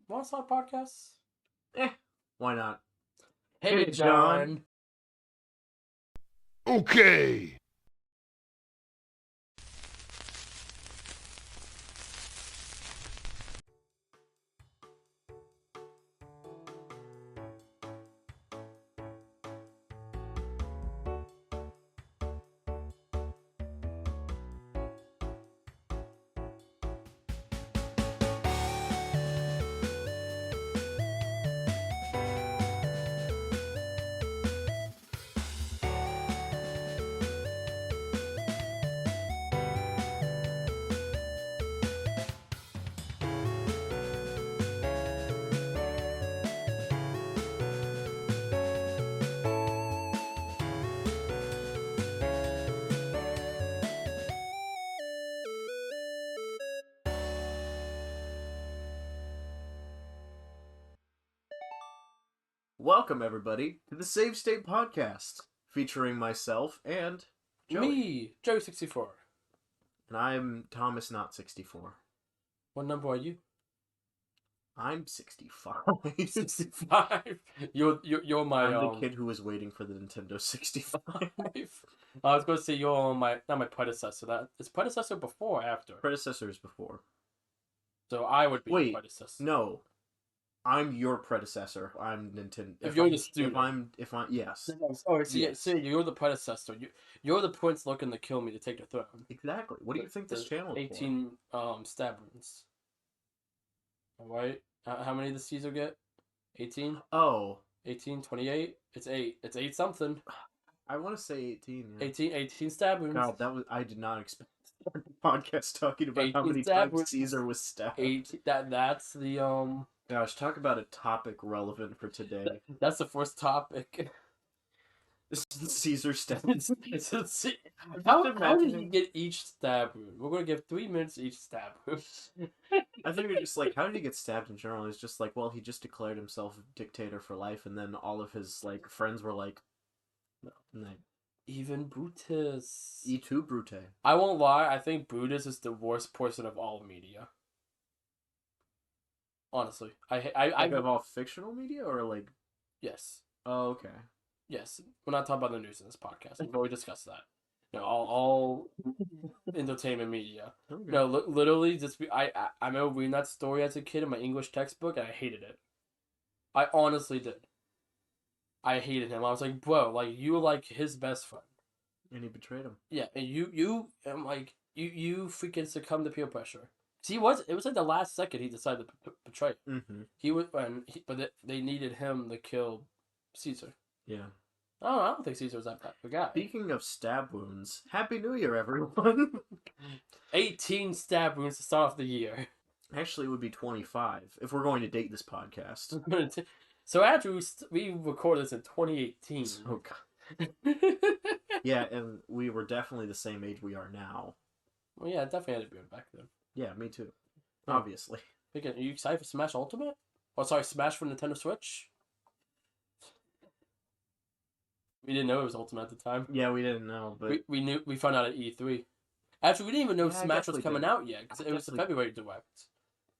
Want to start podcasts? Why not? Hey, Hey, John. John. Okay. Welcome, everybody, to the Save State Podcast, featuring myself and Joey. Me, Joey64. And I'm Thomas, not 64. What number are you? I'm 65. 65. You're my I'm the kid who was waiting for the Nintendo 65. I was going to say you're not my predecessor. That is predecessor before or after. Predecessors before. So I would be Wait, the predecessor. No. I'm your predecessor. I'm Nintendo. If you're the student. If I'm yes. Oh, so Yes. you're the predecessor. You're the prince looking to kill me to take the throne. Exactly. What do you think this channel is 18 stab wounds. Alright. How many does Caesar get? 18? Oh. 18, 28? It's 8. It's 8 something. I want to say 18. Yeah. 18 stab wounds. God, I did not expect to start the podcast talking about how many times Caesar was stabbed. 8. That's the Gosh, talk about a topic relevant for today. That's the first topic. This is Caesar stab. How did he get each stab wound? We're gonna give 3 minutes each stab wound. I think we're just like, how did he get stabbed in general? It's just like, well, he just declared himself dictator for life, and then all of his like friends were like, no. Even Brutus. E tu Brute. I won't lie, I think Brutus is the worst person of all media. Honestly, I of all fictional media or like. Yes. Oh, okay. Yes, we're not talking about the news in this podcast. We've already discussed that. You know, all entertainment media. Okay. No, literally, I remember reading that story as a kid in my English textbook, and I hated it. I honestly did. I hated him. I was like, bro, like you were like his best friend, and he betrayed him. Yeah, and you freaking succumbed to peer pressure. It was like the last second he decided to betray. Mm-hmm. But they needed him to kill Caesar. Yeah. I don't think Caesar was that bad of a guy. Speaking of stab wounds, Happy New Year, everyone! 18 stab wounds to start off the year. Actually, it would be 25 if we're going to date this podcast. So after we recorded this in 2018. Oh god. Yeah, and we were definitely the same age we are now. Well, yeah, definitely had to be back then. Yeah, me too. Yeah. Obviously. Are you excited for Smash Ultimate? Oh, sorry, Smash for Nintendo Switch? We didn't know it was Ultimate at the time. Yeah, we didn't know, but we found out at E3. Actually, we didn't even know Smash was coming out yet because it was the February Direct.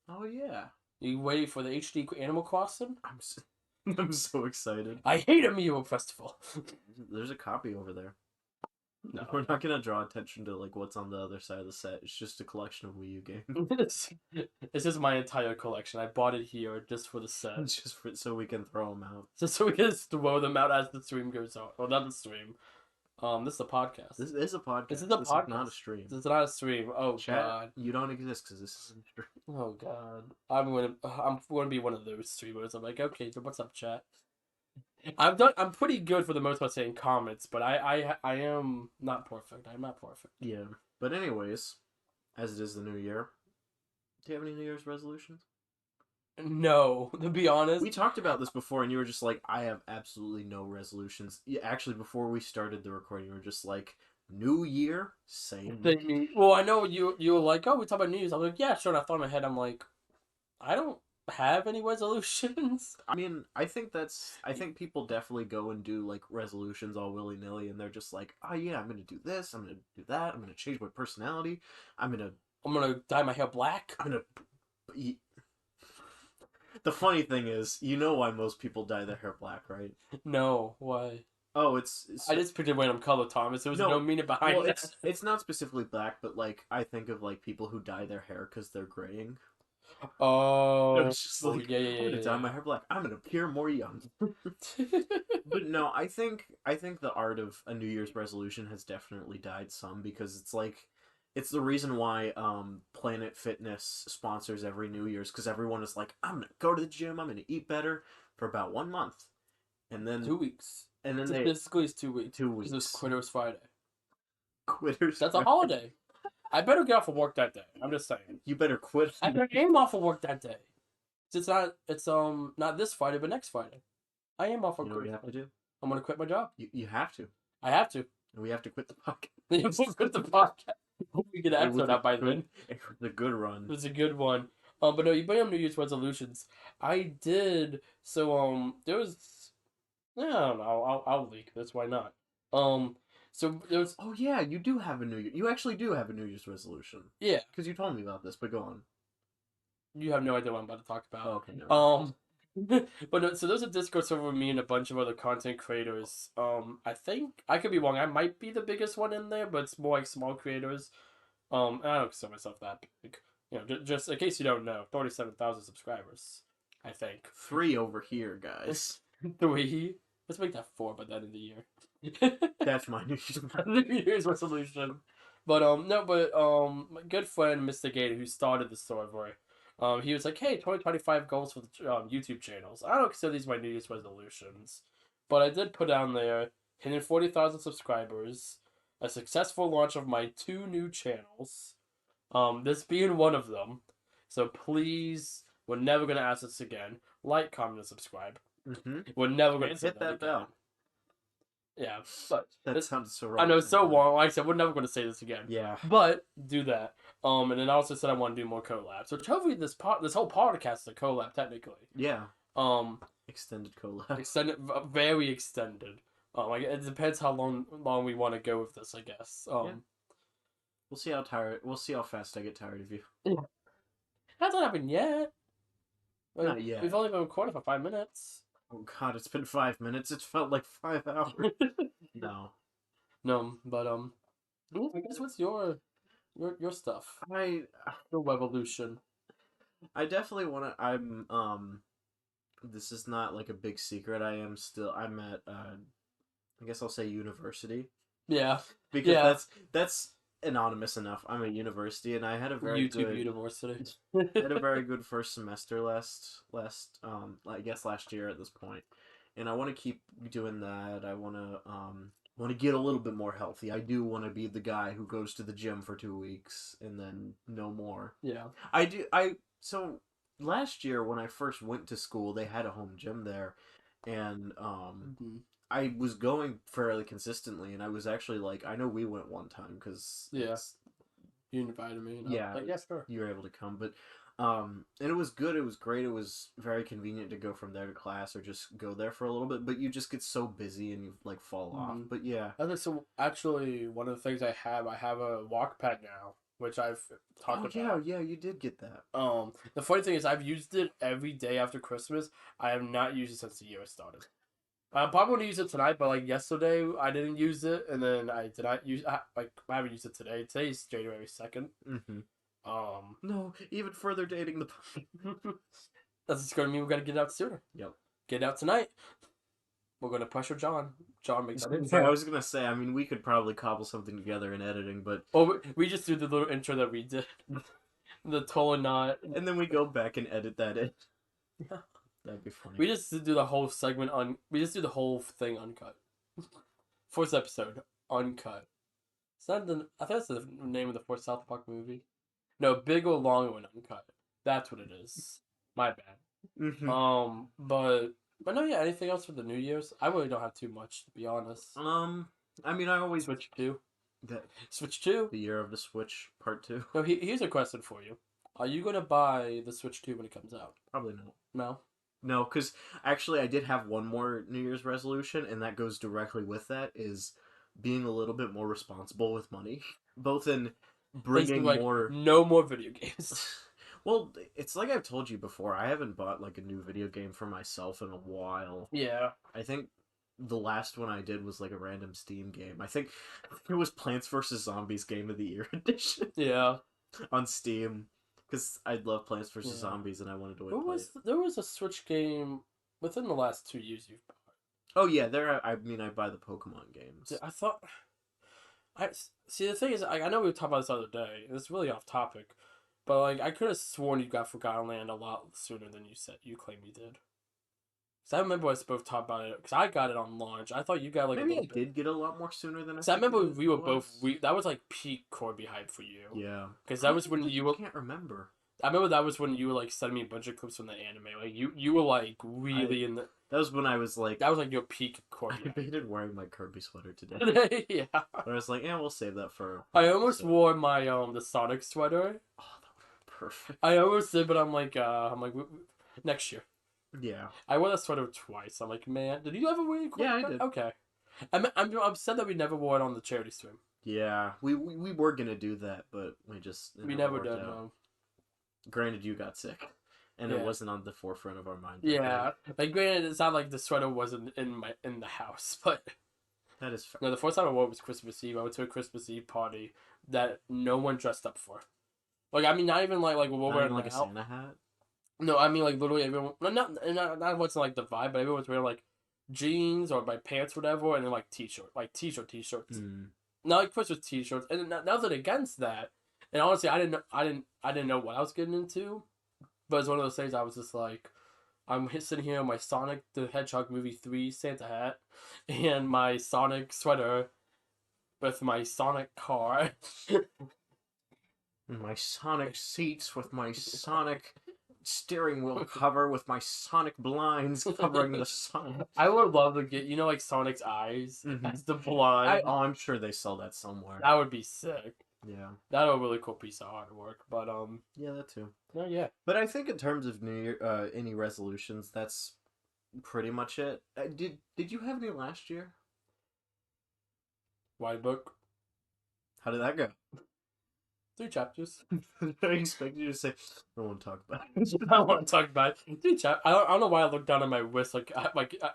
Oh yeah. You waiting for the HD Animal Crossing? I'm so excited. I hate Amiibo Festival. There's a copy over there. No. We're not gonna draw attention to like what's on the other side of the set. It's just a collection of Wii U games. This is my entire collection. I bought it here just for the set. Just so we can throw them out. Just so we can throw them out as the stream goes on. Well, not the stream. This is a podcast. This is a podcast. This is a podcast. Is not a stream. This is not a stream. Oh Chat, god. You don't exist because this isn't a stream. Oh god. I'm gonna be one of those streamers. I'm like, okay, what's up, chat? I'm pretty good for the most part saying comments, but I am not perfect. I'm not perfect. Yeah. But anyways, as it is the new year, do you have any New Year's resolutions? No, to be honest. We talked about this before, and you were just like, I have absolutely no resolutions. Actually, before we started the recording, you were just like, New Year? Same. Well, I know you were like, oh, we talk about New Year's. I was like, yeah, sure. And I thought in my head, I'm like, I don't have any resolutions. I mean, I think people definitely go and do like resolutions all willy-nilly, and they're just like, oh yeah, I'm gonna do this, I'm gonna do that, I'm gonna change my personality, I'm gonna dye my hair black. I'm gonna The funny thing is, you know why most people dye their hair black, right? No, why? Oh, it's I just picked a random color, Thomas. There was no no. meaning behind Well, that. it's not specifically black, but like I think of like people who dye their hair because they're graying. So Oh, it's just oh like yeah, I'm gonna dye yeah, my hair black. I'm gonna appear more young. yeah. But no, I think the art of a New Year's resolution has definitely died some because it's like it's the reason why Planet Fitness sponsors every New Year's because everyone is like I'm gonna go to the gym, I'm gonna eat better for about 1 month, and then 2 weeks. and then Just they basically it's 2 weeks. 2 Because it's weeks Quitters Friday. quitters. That's a holiday. I better get off of work that day. I'm just saying. You better quit. I better aim off of work that day. It's not. It's not this Friday, but next Friday. I am off You of know what work. you have to do? I'm gonna quit my job. You have to. I have to. We have to quit the podcast. We'll quit the podcast. Hope we get an It was episode a out by good- then. It was a good It run. was a good one. But no, you bring up New Year's resolutions. I did. So there was. I don't know. I'll leak this. Why not? So there was. Oh yeah, you do have a New Year. You actually do have a New Year's resolution Yeah, because you told me about this. But go on. you have no idea what I'm about to talk about. Oh, okay. No. But no, so there's a Discord server with me and a bunch of other content creators. I think I could be wrong. I might be the biggest one in there, but it's more like small creators. And I don't consider myself that big. You know, just in case you don't know, 37,000 subscribers. I think 3 over here, guys. 3. Let's make that 4 by the end of the year. That's my New Year's. New Year's resolution. But no, but my good friend Mr. Gator, who started the server, he was like, "Hey, 2025 goals for the YouTube channels." I don't consider these my New Year's resolutions, but I did put down there hitting 40,000 subscribers, a successful launch of my 2 new channels, this being one of them. So please, we're never gonna ask this again. Like, comment, and subscribe. Mm-hmm. We're never gonna And say hit that again. bell. Yeah, but That sounds so wrong. I know it's so wrong. Like I said, we're never going to say this again. Yeah. But do that. And then I also said I want to do more collabs. So hopefully this whole podcast is a collab technically. Yeah. Um, Extended collab. extended, very extended. Like it depends how long we want to go with this, I guess. Yeah. We'll see how tired. We'll see how fast I get tired of you. Hasn't happened yet. Not yet. We've only been recording for 5 minutes. Oh God, it's been 5 minutes. It felt like 5 hours. No. No, but I guess what's your stuff? I Your revolution. definitely want to. This is not like a big secret. I'm at. I guess I'll say university Yeah. because Yeah. that's anonymous enough. I'm at university, and I had a very YouTube good. University. Had a very good first semester I guess last year at this point, and I want to keep doing that. I want to get a little bit more healthy. I do want to be the guy who goes to the gym for 2 weeks and then no more. Yeah. So last year when I first went to school, they had a home gym there, and Mm-hmm. I was going fairly consistently, and I was actually like, I know we went one time because Yeah. You invited me. And I was Yeah. like, yeah, sure. you were able to come, but and it was good. It was great. It was very convenient to go from there to class or just go there for a little bit. But you just get so busy and you like fall off. Mhm. But yeah. I think so. Actually, one of the things I have a walk pad now, which I've talked Oh about. yeah, you did get that. The funny thing is, I've used it every day after Christmas. I have not used it since the year started. I'm probably gonna use it tonight, but like yesterday, I didn't use it, and then I did not use. I haven't used it today. Today's January 2nd. Mm-hmm. Um, No, even further dating the. that's just gonna mean we're gonna get it out sooner. Yep. Get it out tonight. We're gonna pressure John. John makes that I intro. was gonna say. I mean, we could probably cobble something together in editing, but Or we just do the little intro that we did. The total not. and then we go back and edit that in. Yeah. That'd be funny. We just do the whole segment we just do the whole thing uncut. Fourth episode, uncut. Is that I think that's the name of the fourth South Park movie. No, Big or Long and Uncut. That's what it is. My bad. Mm-hmm. But no, yeah. Anything else for the New Year's? I really don't have too much, to be honest. I mean, I always Switch 2. that Switch 2. the year of the Switch Part 2. No, here's a question for you. Are you gonna buy the Switch 2 when it comes out? Probably not. No. No, because actually, I did have one more New Year's resolution, and that goes directly with that: is being a little bit more responsible with money, both in Basically, bringing like, more. no more video games. Well, it's like I've told you before. I haven't bought like a new video game for myself in a while. Yeah. I think the last one I did was like a random Steam game. I think it was Plants vs Zombies Game of the Year edition Yeah. on Steam because I love Plants vs Yeah. Zombies and I wanted to What play was it. there was a Switch game within the last 2 years you've bought? Oh yeah, there. I mean, I buy the Pokemon games. I thought I see the thing is I know we were talking about this the other day. It's really off topic, but like I could have sworn you got Forgotten Land a lot sooner than you said you claim you did. Cause I remember us both talked about it. Cause I got it on launch. I thought you got like Maybe a I little bit. did get a lot more sooner than I. Cause I remember figured we were it both was. that was like peak Corby hype for you. Yeah. Cause that was when you were. I can't remember. I remember that was when you were like sending me a bunch of clips from the anime. Like you were like really in the. That was when I was like. That was like your peak I Corby. debated wearing my Kirby sweater today. hype. Yeah. But I was like, yeah, we'll save that for. I almost so- wore my the Sonic sweater. Oh, that would have been perfect. I almost did, but I'm like next year. Yeah. I wore that sweater twice. I'm like, man, did you ever wear it? Yeah, I did. Okay. I'm upset that we never wore it on the charity stream. Yeah. We were gonna do that, but it We never worked did. out. No. Granted, you got sick, and Yeah. it wasn't on the forefront of our mind. Yeah, like granted, it's not like the sweater wasn't in the house, but That is fair. no, the first time I wore it was Christmas Eve. I went to a Christmas Eve party that no one dressed up for. Like I mean, not even like we're Not wearing even like a now. Santa hat. No, I mean like literally everyone. Not what's like the vibe, but everyone's wearing like jeans or like pants, whatever, and then like t-shirts. Hmm. Not like Christmas t-shirts, and nothing against that. And honestly, I didn't know what I was getting into, but it's one of those things I was just like, I'm sitting here in my Sonic the Hedgehog movie 3 Santa hat, and my Sonic sweater, with my Sonic car. My Sonic seats with my Sonic steering wheel cover with my Sonic blinds covering the sun. I would love to get like Sonic's eyes Mhm. as the blind. I'm sure they sell that somewhere. That would be sick. Yeah. That would be a really cool piece of artwork. But Yeah, that too. no, yeah. But I think in terms of New Year, any resolutions, that's pretty much it. Did you have any last year? White book, How did that go? 3 chapters. I expected you to say, I don't want to talk about it. I don't want to talk about it. 3 chapters. I don't know why I looked down at my wrist like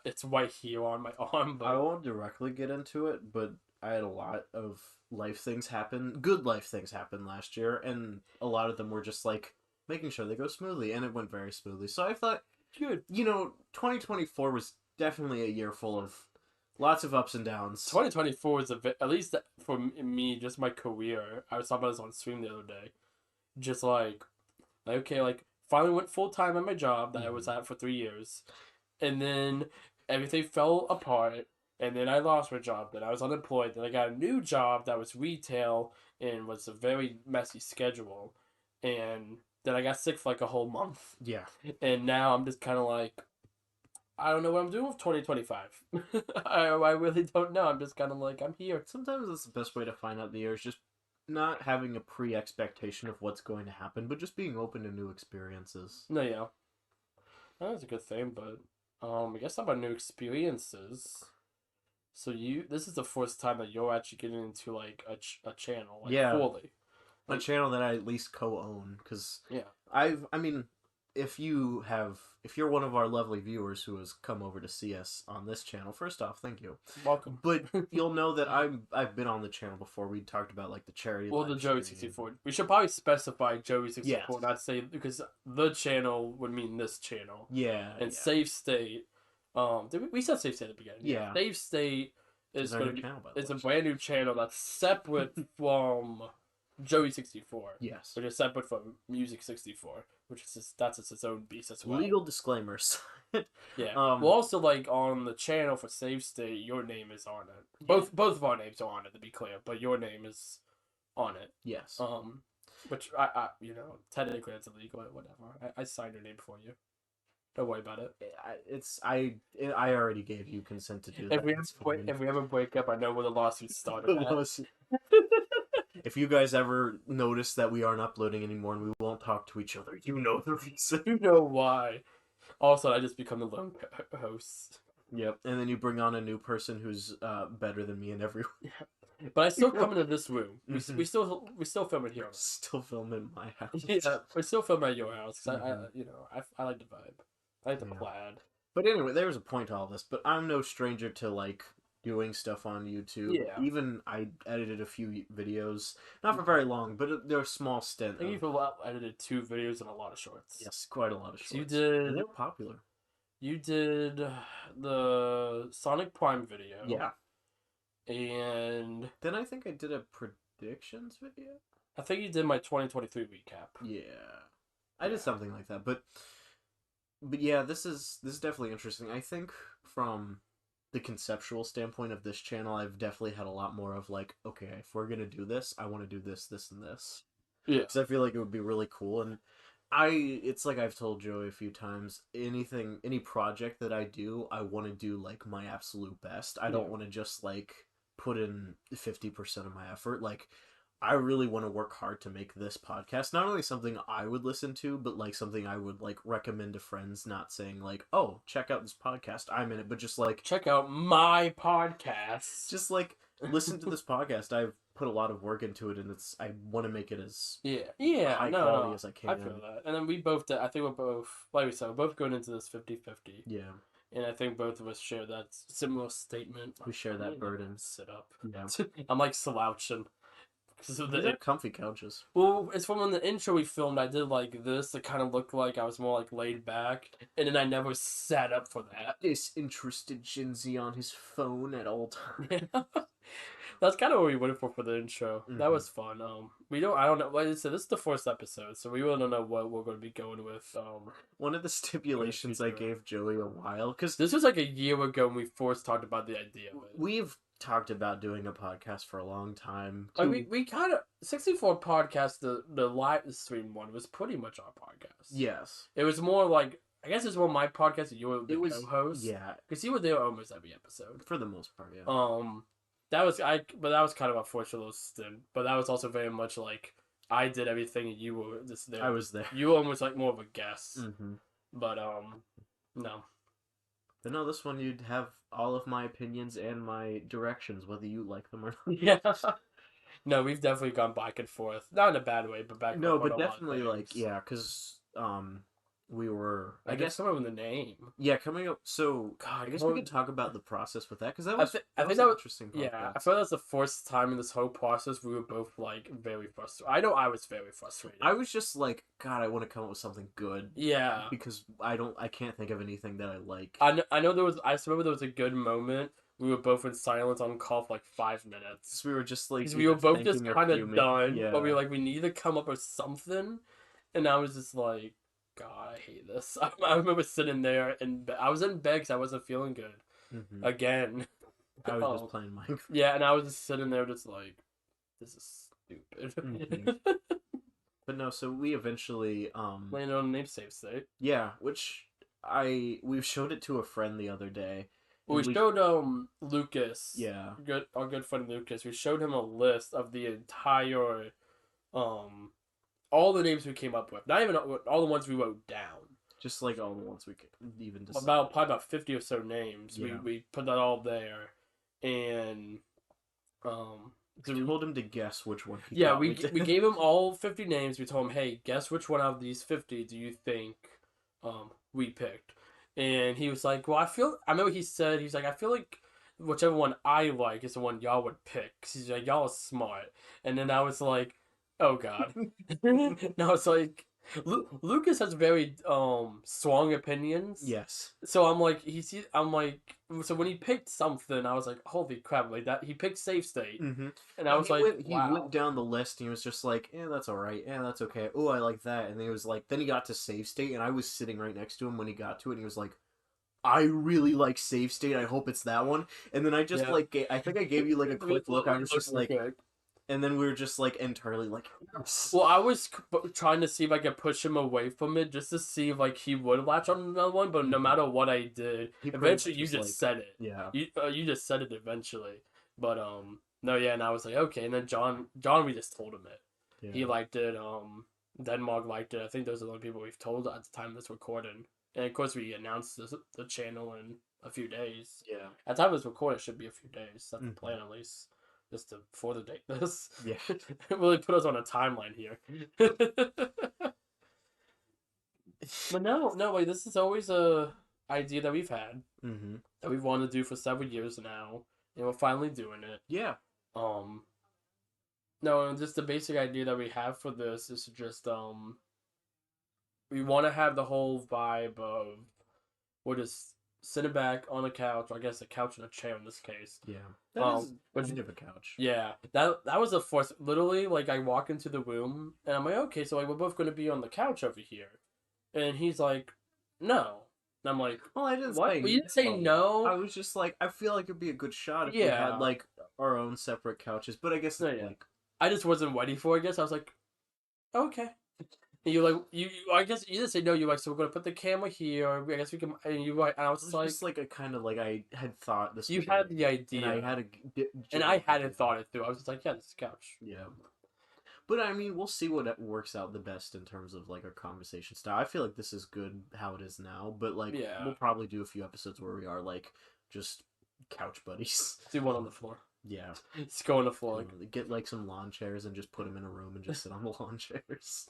it's right here on my arm, I but won't directly get into it, but I had a lot of life things happen, good life things happen last year, and a lot of them were just like making sure they go smoothly, and it went very smoothly. So I thought, good. 2024 was definitely a year full of lots of ups and downs. 2024 is at least for me, just my career. I was talking about this on stream the other day. Just like okay, like finally went full time at my job that I was at for 3 years, and then everything fell apart. And then I lost my job. Then I was unemployed. Then I got a new job that was retail and was a very messy schedule. And then I got sick for like a whole month. Yeah. And now I'm just kind of like, I don't know what I'm doing with 2025. I really don't know. I'm just kind of like, I'm here. Sometimes that's the best way to find out the year is just not having a pre-expectation of what's going to happen, but just being open to new experiences. No, yeah. That's a good thing, but I guess about new experiences. So this is the first time that you're actually getting into like a channel, like Yeah. fully. A channel that I at least co-own, because Yeah. I mean, if you're one of our lovely viewers who has come over to see us on this channel, first off, thank you. Welcome. But you'll know that I've been on the channel before. We talked about like the charity. Well, the live Joey stream. 64. We should probably specify Joey 64, Yes. not say because the channel would mean this channel. Yeah. And yeah. Save State. We said Save State at the beginning. Yeah. Save State is It's our going to new be. channel, by the It's way. a brand new channel that's separate from Joey 64, Yes. which is separate from Music 64, which is that's its own beast as well. Legal disclaimers. Yeah. Um, Well, also like on the channel for Save State, your name is on it. Both of our names are on it, to be clear, but your name is on it. Yes. Which I technically it's illegal, but whatever. I signed your name for you. Don't worry about it. I already gave you consent to do that. It's fine. If we ever break up, I know where the lawsuit started. At. If you guys ever notice that we aren't uploading anymore and we won't talk to each other, you know the reason. You know why. Also, I just become the lone host. Yep. And then you bring on a new person who's better than me in every way. But I still come into this room. Mhm. We still film it here. Still film in my house. Yeah, we still film at your house. 'Cause I Mhm. you know, I like the vibe. I like the Yeah. plaid. But anyway, there's a point to all this. But I'm no stranger to like doing stuff on YouTube. Yeah. Even I edited a few videos, not for very long, but they're a small stint. I think Of, you've edited 2 videos and a lot of shorts. yes, quite a lot of So you shorts, and did they're popular. the Sonic Prime video. Yeah. And Then I think I did a predictions video. I think you did my 2023 recap. Yeah, I did something like that. But yeah, this is definitely interesting. I think from the conceptual standpoint of this channel, I've definitely had a lot more of like, okay, if we're gonna do this, I want to do this, this, and this. Yeah. Because I feel like it would be really cool. And it's like I've told Joey a few times, any project that I do, I want to do like my absolute best. I don't Yeah. want to just like put in 50% of my effort. Like, I really want to work hard to make this podcast not only something I would listen to, but like something I would like recommend to friends, not saying like, oh, check out this podcast, I'm in it, but just like, Check out my podcast. just like listen to this podcast. I've put a lot of work into it, and I want to make it as yeah, high no, quality no, as I can. I feel that. And then we both did, I think we're both, like we said, we're both going into this 50-50. Yeah, And I think both of us share that similar statement. we share I'm that gonna burden. Sit up. Yeah, I'm like slouching. Because of these the are comfy couches. Well, it's from when the intro we filmed. I did like this. It kind of looked like I was more like laid back, and then I never sat up for that. Disinterested Shinzi on his phone at all times. That's kind of what we went for the intro. That Mhm. was fun. We don't. I don't know. Like I said, this is the first episode, so we really don't know what we're going to be going with. One of the stipulations I future. gave Joey a while, because This was like a year ago when we first talked about the idea of it. we've talked about doing a podcast for a long time. Like we kind of 64 podcast the live stream one was pretty much our podcast. Yes, It was more like I guess it's more my podcast and you were the it was. co-host. Yeah, Because you were there almost every episode. for the most part. Yeah. That was but that was kind of a fortunate stint. But that was also very much like I did everything and you were just there. I was there. You were almost like more of a guest. Mm-hmm. But no. But no, this one you'd have all of my opinions and my directions, whether you like them or not. Yeah. No, we've definitely gone back and forth. Not in a bad way, but back and No, forth. but on a lot of definitely like things. yeah, because we were I guess some of the name. yeah coming up. So God, I guess we could talk about the process with that because that was I think an that was interesting. yeah. Podcast. I feel that's the first time in this whole process we were both like very frustrated. I know I was very frustrated. I was just like, God, I want to come up with something good. Yeah, Because I can't think of anything that I like. I know there was. I just remember there was a good moment. We were both in silence on call for like 5 minutes. So we were just like, Because we were both just thinking or kind of fuming. done, Yeah. but we were like, we need to come up with something. And I was just like, God, I hate this. I remember sitting there and I was in bed because I wasn't feeling good Mhm. again. I was Oh. just playing Minecraft. Yeah, and I was just sitting there, just like, this is stupid. Mhm. But no, so we eventually Landed on a name save state. yeah, which we showed it to a friend the other day. We and showed Lucas. Yeah. Our good friend Lucas. We showed him a list of the entire all the names we came up with. Not even all the ones we wrote down. Just like all the ones we could even decide. Probably about 50 or so names. Yeah. We put that all there, and we told him to guess which one. yeah, thought we did. we gave him all 50 names. We told him, hey, guess which one out of these 50 do you think we picked? And he was like, well, I remember he said, he's like, I feel like whichever one I like is the one y'all would pick. 'Cause he's like, y'all are smart. And then I was like, oh God. No, it's like Lucas has very strong opinions. Yes. So I'm like so when he picked something, I was like, holy crap, like that he picked Safe State. Mm-hmm. And I was like, he wow. went down the list and he was just like, yeah, that's all right. Yeah, that's okay. Oh, I like that. And he was like, then he got to Save State, and I was sitting right next to him when he got to it, and he was like, I really like Save State. I hope it's that one. And then I just I think I gave you like a quick look. I was just like, and then we were just like entirely like, yes. Well, I was trying to see if I could push him away from it just to see if like he would latch on another one. But no matter what I did, He pretty eventually much you was just like- said it. Yeah. You just said it eventually. But no, yeah, and I was like, okay. And then John, we just told him it. Yeah. He liked it. Denmark liked it. I think those are the only people we've told at the time of this recording. And of course, we announced the channel in a few days. Yeah. At the time of this recording, it should be a few days. That's the Mhm. plan, at least. just to further date this. Yeah. Really put us on a timeline here. But no, wait, this is always a idea that we've had, Mm-hmm. that we've wanted to do for several years now, and we're finally doing it. Yeah. Um, no, and just the basic idea that we have for this is to just we want to have the whole vibe of we're just sitting back on a couch, or I guess a couch and a chair in this case. Yeah. That is kind of a couch. Yeah, that was the first. Literally, like I walk into the room and I'm like, okay, so like we're both gonna be on the couch over here, and he's like, no, and I'm like, Well, I didn't what? say Well, you didn't say I no. was just like, I feel like it'd be a good shot if we Yeah. had like our own separate couches. But I guess No, yeah. like I just wasn't ready for it. I guess I was like, okay. And you like I guess you didn't say no. You like, so we're gonna put the camera here. I guess we can. And you like, and I was it was just like, just like a kind of like I had thought this. you was had gonna the idea, and I had and I hadn't thought it through. I was just like, yeah, this is a couch. Yeah. But I mean, we'll see what works out the best in terms of like our conversation style. I feel like this is good how it is now, but like Yeah. we'll probably do a few episodes where we are like just couch buddies. Do one on the floor. Yeah. Just go on the floor. Like, Get like some lawn chairs and just put them in a room and just sit on the lawn chairs.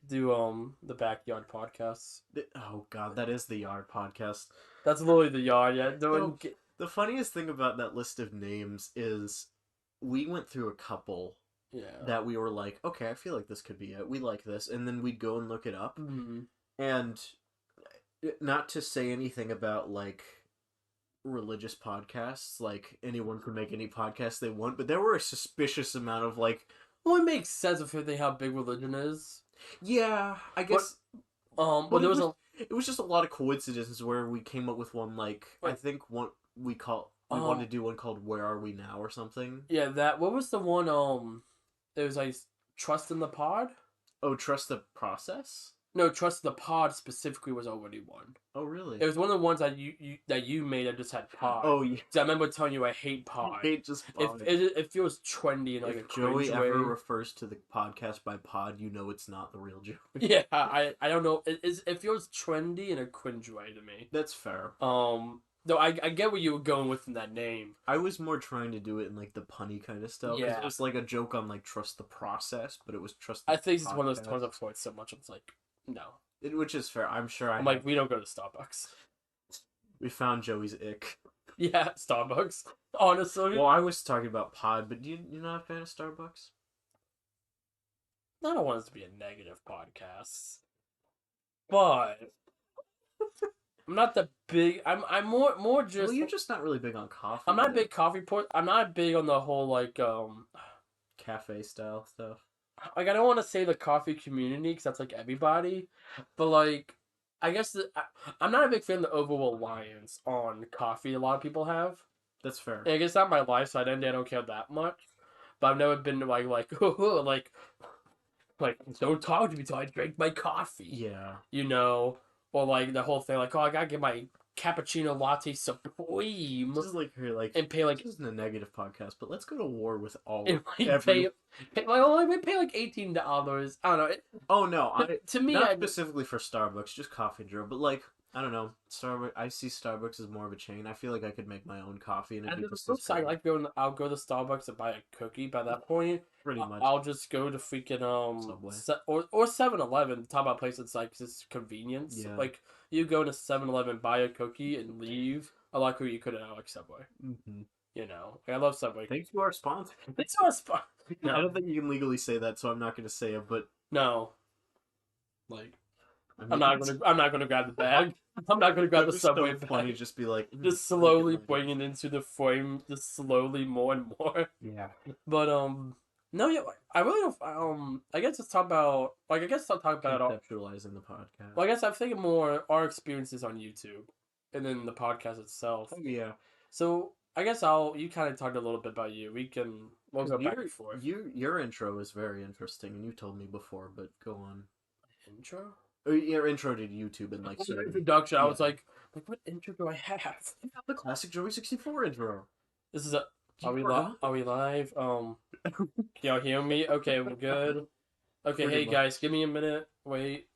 do the backyard podcasts. Oh god, that is the Yard podcast. That's literally the yard. Yeah, No. The funniest thing about that list of names is we went through a couple yeah. that we were like, okay, I feel like this could be it. We like this, and then we'd go and look it up. Mhm. And not to say anything about like religious podcasts, like anyone can make any podcast they want, but there were a suspicious amount of like, Well, it makes sense if you think how big religion is. yeah, I guess. But there was a It was just a lot of coincidences where we came up with one like I Right. think one we wanted to do one called "Where Are We Now" or something. yeah that. What was the one? It was like trust in the pod. Oh, trust the process. No, trust the pod specifically was already one. Oh, really? It was one of the ones that you made that just had pod. Oh, yeah. 'Cause I remember telling you I hate I pod. hate just pod. It feels trendy and like If a Joey cringe ever way. refers to the podcast by pod, you know it's not the real Joey. Yeah, I don't know. It feels trendy in a cringe way to me. That's fair. Though I get where you were going with in that name. I was more trying to do it in like the punny kind of stuff. 'Cause Yeah. it was like a joke on like trust the process, but it was trust. The I think it's one of those podcast. times I've thought so much. It's like no. Which is fair. I'm sure. I'm like, we don't go to Starbucks. we found Joey's ick. Yeah, Starbucks. Honestly, Well, I was talking about pod, but you're not a fan of Starbucks? I don't want this to be a negative podcast, but I'm not the big. I'm more just. Well, you're just not really big on coffee. I'm not a then. big coffee I'm not big on the whole Cafe style stuff. I don't want to say the coffee community because that's like everybody, but like I guess I'm not a big fan of the overall reliance on coffee. A lot of people have. That's fair. And I guess not my life, so I don't care that much. But I've never been like like don't talk to me till I drink my coffee. Yeah. You know, or like the whole thing like, oh, I gotta get my cappuccino latte supreme This is like her like. and pay like This isn't a negative podcast, but let's go to war with all. and like every... pay like $18. I don't know. Oh no! To me, not specifically for Starbucks, just Coffee and Joe. But like, I don't know, Starbucks. I see Starbucks as more of a chain. I feel like I could make my own coffee, and it'd And be the just flip as side, good. like I'll go to Starbucks and buy a cookie. By that point, Pretty much. I'll just go to freaking Subway. or 7-Eleven. Talk about a place that's like just convenience. Yeah. Like you go to 7-Eleven, buy a cookie, and leave. A lot of cookie you could have like Subway. Mm-hmm. You know, like, I love Subway. Thanks to our sponsor. Thanks so much. I don't think you can legally say that, so I'm not going to say it. But No, like I mean, I'm not gonna grab the bag. I'm not gonna grab the It's so Subway funny. bag. Just be like, Just slowly bringing into the frame, just slowly more and more. Yeah. But no, yeah, I really don't. I guess let's talk about I'll talk about Conceptualizing the podcast. Well, I guess I'm thinking more our experiences on YouTube, and then the podcast itself. Oh, yeah. So I guess you kind of talked a little bit about you. We'll go back and forth. Your intro is very interesting, and you told me before, but go on. Intro. Or your intro to YouTube and like The introduction. I was yeah. like, what intro do I have? The classic Joey 64 intro. This is a. You Are we forgot? live? Are we live? Can y'all hear me? Okay, we're good. Okay, Pretty hey much. guys, give me a minute. Wait.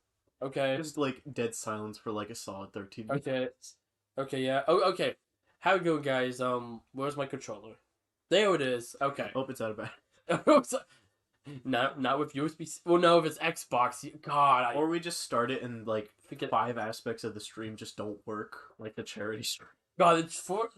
Okay. Just like dead silence for like a solid 13 minutes. Okay. Okay, yeah. Oh, okay. How it go, guys? Where's my controller? There it is. Okay. Oh, it's out of bed. Not with USB. Well, no, if it's Xbox. God, I Or we just start it and like forget. 5 aspects of the stream just don't work, like the charity stream. God, it's for.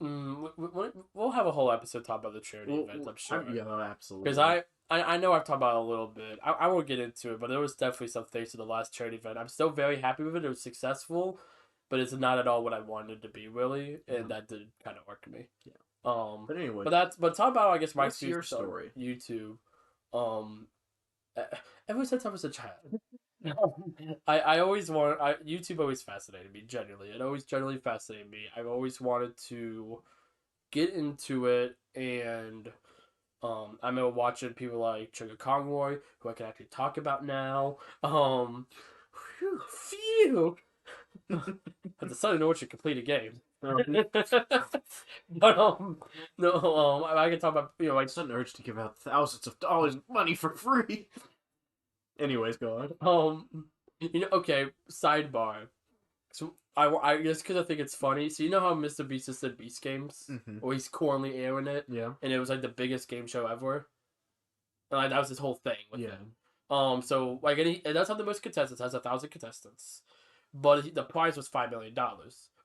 We'll have a whole episode talk about the charity Well, events. I'm sure. yeah, absolutely. Because I know I've talked about it a little bit. I won't get into it, but there was definitely some things to the last charity event. I'm still very happy with it. It was successful, but it's not at all what I wanted it to be, really, and that did kind of work to me. Yeah. But anyway, but talk about I guess my what's your experience on story? YouTube. Ever since I was a child, I always YouTube always fascinated me. Generally, it always generally fascinated me. I've always wanted to get into it, and I remember watching people like Trigger Conroy, who I can actually talk about now. Phew. I decided to know what you complete a game. But no, I can talk about like Sudden urge to give out thousands of dollars of money for free. Anyways, go on. Okay, sidebar. So I just because I think it's funny. So you know how Mr. Beast just did Beast Games, or he's currently airing it, Yeah. and it was like the biggest game show ever. That was his whole thing with it. So like, and it does have the most contestants. It has 1,000 contestants, but the prize was $5 million.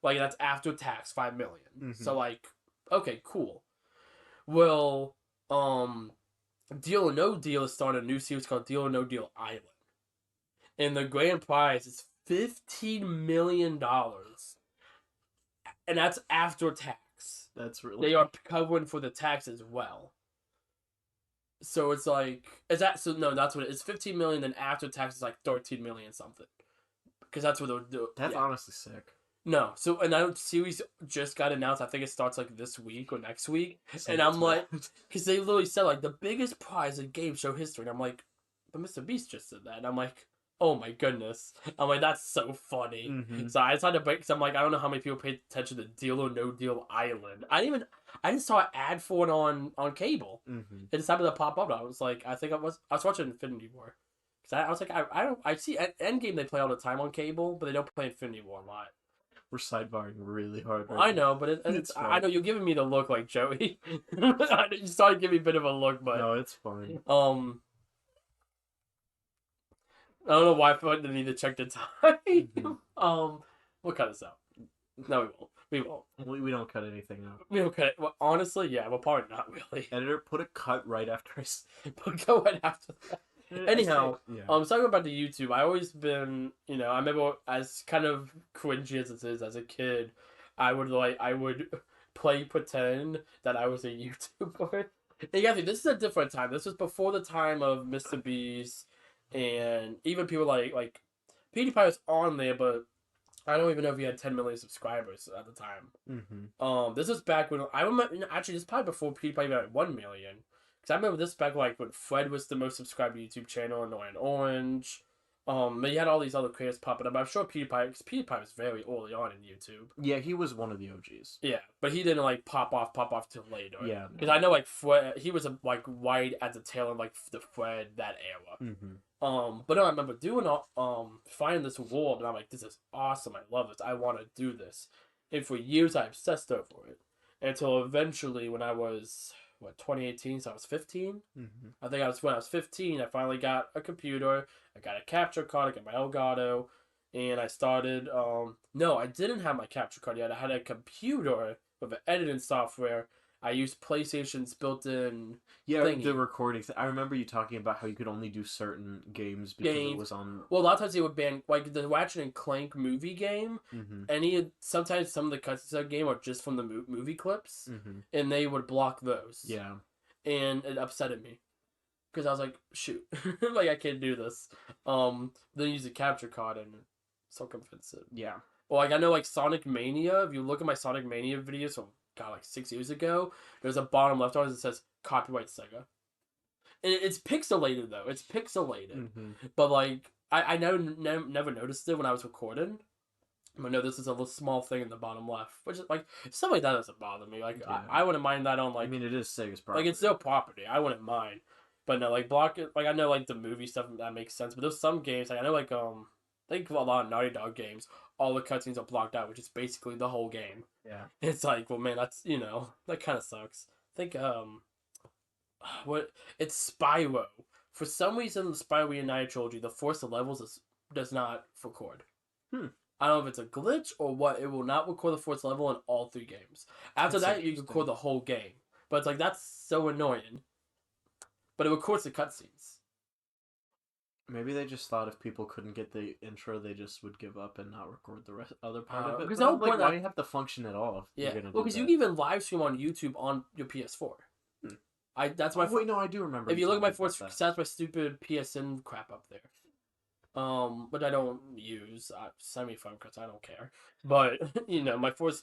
Like that's after tax, 5 million. So like, okay, cool. Well, Deal or No Deal is starting a new series called Deal or No Deal Island, and the grand prize is $15 million, and that's after tax. That's really. They are covering for the tax as well. So it's like, is that so? No, that's what it is. 15 million, then after tax is like 13 million something, because that's what they'll do. That's honestly sick. No, so and that series just got announced. I think it starts like this week or next week, and I'm like, because they literally said like the biggest prize in game show history, and I'm like, but Mr. Beast just did that, and I'm like, oh my goodness, I'm like that's so funny. So I decided to break because I'm like I don't know how many people paid attention to Deal or No Deal Island. I just saw an ad for it on cable. It just happened to pop up. And I was like, I was watching Infinity War. Cause I was like, I see Endgame they play all the time on cable, but they don't play Infinity War a lot. We're sidebarring really hard. Right I know, but it's I know you're giving me the look like Joey. You started giving me a bit of a look, but no, it's fine. I don't know why I felt the need to check the time. We'll cut this out. No, we won't. We don't cut anything out. We don't cut it. Well, honestly, yeah, well, probably not really. Editor, put a cut right after But go ahead after that. Anyhow, yeah. Talking about the YouTube, I always been, I remember as kind of cringy as it is as a kid, I would play pretend that I was a YouTuber. And yeah, this is a different time. This was before the time of Mr. Beast, and even people like PewDiePie was on there, but I don't even know if he had 10 million subscribers at the time. This was back when I remember. Actually, this is probably before PewDiePie even had 1 million. Because I remember this back like when Fred was the most subscribed YouTube channel, Annoying Orange. But you had all these other creators popping up. I'm sure PewDiePie was very early on in YouTube. Yeah, he was one of the OGs. Yeah, but he didn't like pop off till later. Yeah, because I know like Fred, he was like right at the tail end like the Fred that era. But no, I remember doing finding this world, and I'm like, this is awesome. I love this. I want to do this. And for years, I obsessed over it until eventually, when I was 2018, so I was 15. I think when I was 15, I finally got a computer. I got a capture card. I got my Elgato, and I started. No, I didn't have my capture card yet. I had a computer with an editing software. I used PlayStation's built-in. Yeah, thingy. the recording. I remember you talking about how you could only do certain games because it was on. Well, a lot of times they would ban like the Ratchet and Clank movie game. Sometimes some of the cuts of the game are just from the movie clips, and they would block those. Yeah, and it upsetted me because I was like, shoot, like I can't do this. Then use a capture card and circumvent it. Yeah. Well, like I know like Sonic Mania. If you look at my Sonic Mania videos from like 6 years ago, there's a bottom left corner that says copyright Sega. And it's pixelated though. It's pixelated, but like I never noticed it when I was recording. I know this is a little small thing in the bottom left, which is like stuff like that doesn't bother me. Like I wouldn't mind that on like. I mean, it is Sega's property. Like it's their property. I wouldn't mind, but no, like block it. Like I know like the movie stuff that makes sense, but there's some games like I know like I think a lot of Naughty Dog games, all the cutscenes are blocked out, which is basically the whole game. Yeah. It's like, well, man, that's that kind of sucks. think what it's Spyro. For some reason, the Spyro Reunited trilogy, the Force of Levels does not record. Hmm. I don't know if it's a glitch or what. It will not record the Force level in all 3 games. After That's that, you can interesting. record the whole game. But it's like that's so annoying. But it records the cutscenes. Maybe they just thought if people couldn't get the intro, they just would give up and not record the other part of it. Because But the I'm whole like, point why that do you have the function at all if yeah, you're gonna well, do because you that? can even live stream on YouTube on your PS4. Hmm. That's my. Oh, wait, no, I do remember. If you look at my telling me Force, about that. that's my stupid PSN crap up there. But I don't use. Send me phone because I don't care. But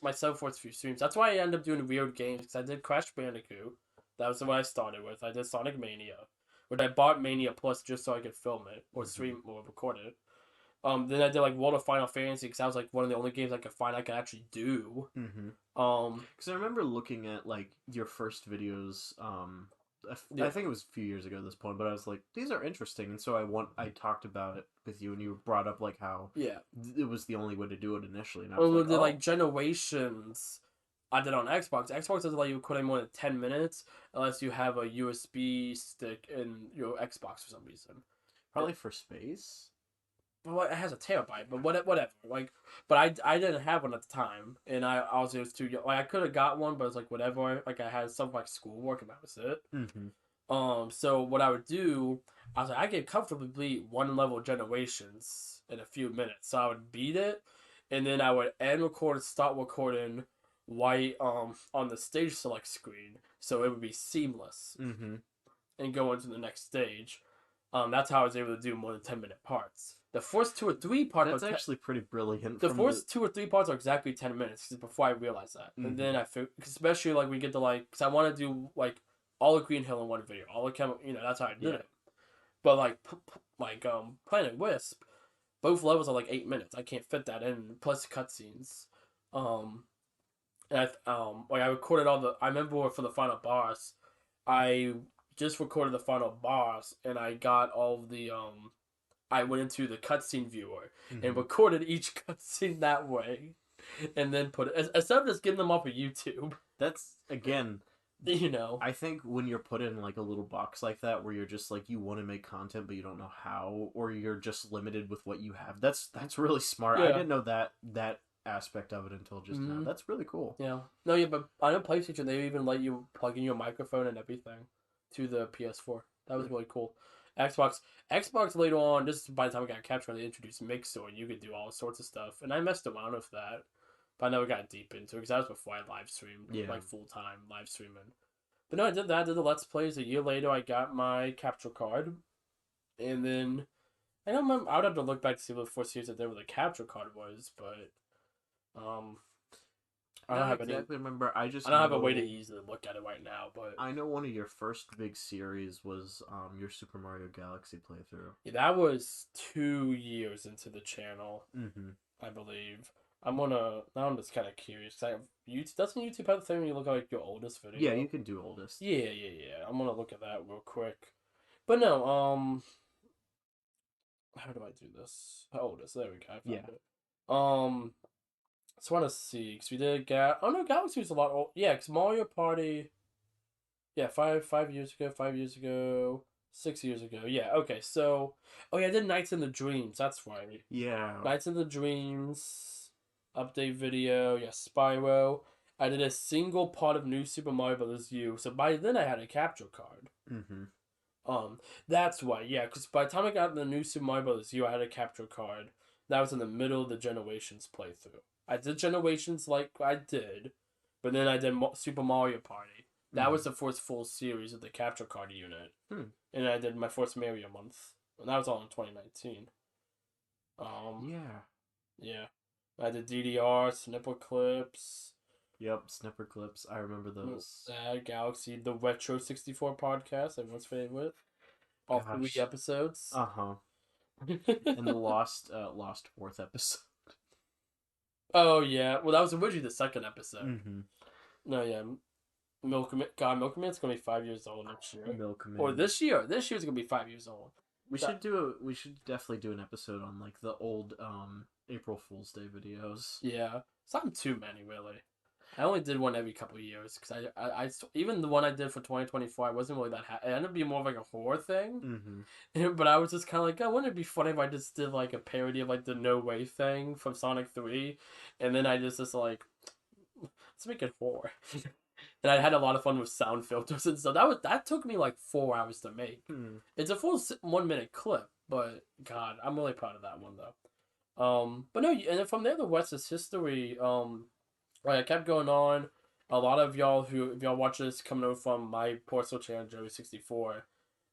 my sub Force few streams. That's why I end up doing weird games because I did Crash Bandicoot. That was the one I started with. I did Sonic Mania, which I bought Mania Plus just so I could film it or stream or record it. Then I did like World of Final Fantasy because that was like one of the only games I could find I could actually do. Because I remember looking at like your first videos. I think it was a few years ago at this point, but I was like, these are interesting, and so I talked about it with you, and you brought up like how Yeah. it was the only way to do it initially, and I was Well, like, the oh, like Generations, I did on Xbox. Xbox doesn't let you record any more than 10 minutes unless you have a USB stick in your Xbox for some reason. probably for space. But it has a terabyte, but whatever. Like, but I didn't have one at the time, and I was just too young. Like, I could have got one, but it's like whatever. Like, I had some like schoolwork, and that was it. So what I would do, I was like, I could comfortably beat one level Generations in a few minutes. So I would beat it, and then I would end record and start recording white on the stage select screen, so it would be seamless, and go into the next stage. That's how I was able to do more than 10-minute parts. The first 2 or 3 parts. That's actually pretty brilliant. The first 2 or 3 parts are exactly 10 minutes before I realized that, and then I figured, especially like we get to like, because I want to do like all of Green Hill in one video, all of that's how I did it. But like Planet Wisp, both levels are like 8 minutes. I can't fit that in, plus cutscenes. And I recorded all the. I remember for the final boss, I just recorded the final boss, and I got all of the I went into the cutscene viewer and recorded each cutscene that way, and then put it instead of just getting them off of YouTube. That's again, You know, I think when you're put in like a little box like that, where you're just like you want to make content but you don't know how, or you're just limited with what you have. That's really smart. I Yeah. didn't know that aspect of it until just now. That's really cool. Yeah. No, yeah, but I know PlayStation, they even let you plug in your microphone and everything to the PS4. That was really cool. Xbox later on, just by the time I got captured, they introduced Mixer, and you could do all sorts of stuff. And I messed around with that, but I never got deep into it because that was before I live streamed, like full time live streaming. But no, I did that. I did the Let's Plays. A year later, I got my capture card, and then I don't remember. I would have to look back to see what the first series I did with the capture card was, but I don't have exactly remember. I don't have a way to easily look at it right now, but I know one of your first big series was your Super Mario Galaxy playthrough. yeah, that was 2 years into the channel, I believe. Now I'm just kind of curious. YouTube, doesn't YouTube have the thing when you look at like your oldest video? Yeah, you can do oldest. Yeah. I'm gonna look at that real quick. But no, how do I do this? Oldest, there we go. I found it. Just want to see because we did oh no, Galaxy was a lot old. Yeah, because Mario Party. Yeah, 5 years ago, 5 years ago, 6 years ago. Yeah, okay. So, oh yeah, I did Nights in the Dreams. That's right. Yeah. Nights in the Dreams update video. Yeah, Spyro. I did a single part of New Super Mario Bros. U. So by then I had a capture card. That's why. Yeah, because by the time I got the New Super Mario Bros. U, I had a capture card. That was in the middle of the Generations playthrough. I did Generations like I did, but then I did Super Mario Party. That was the first full series of the capture card unit. And I did my first Mario month. And that was all in 2019. Yeah. I did DDR, Snipper Clips. Yep, Snipper Clips. I remember those. Sad Galaxy, the Retro 64 podcast, everyone's favorite. All 3 episodes. And the Lost fourth episode. Oh, yeah. Well, that was originally the second episode. No, yeah. Milkman's gonna be 5 years old next year. Milkman. Or this year. This year's gonna be 5 years old. We should definitely do an episode on like the old April Fool's Day videos. Yeah. It's not too many really. I only did one every couple of years because even the one I did for 2024, I wasn't really that happy. It ended up being more of like a horror thing. But I was just kind of like, oh, wouldn't it be funny if I just did like a parody of like the No Way thing from Sonic 3? And then I just like, let's make it horror. And I had a lot of fun with sound filters and stuff. That took me like 4 hours to make. It's a full 1 minute clip, but God, I'm really proud of that one though. But no, and then from there the West is history. Right, I kept going on. A lot of y'all who, if y'all watch this coming over from my personal channel, Joey64,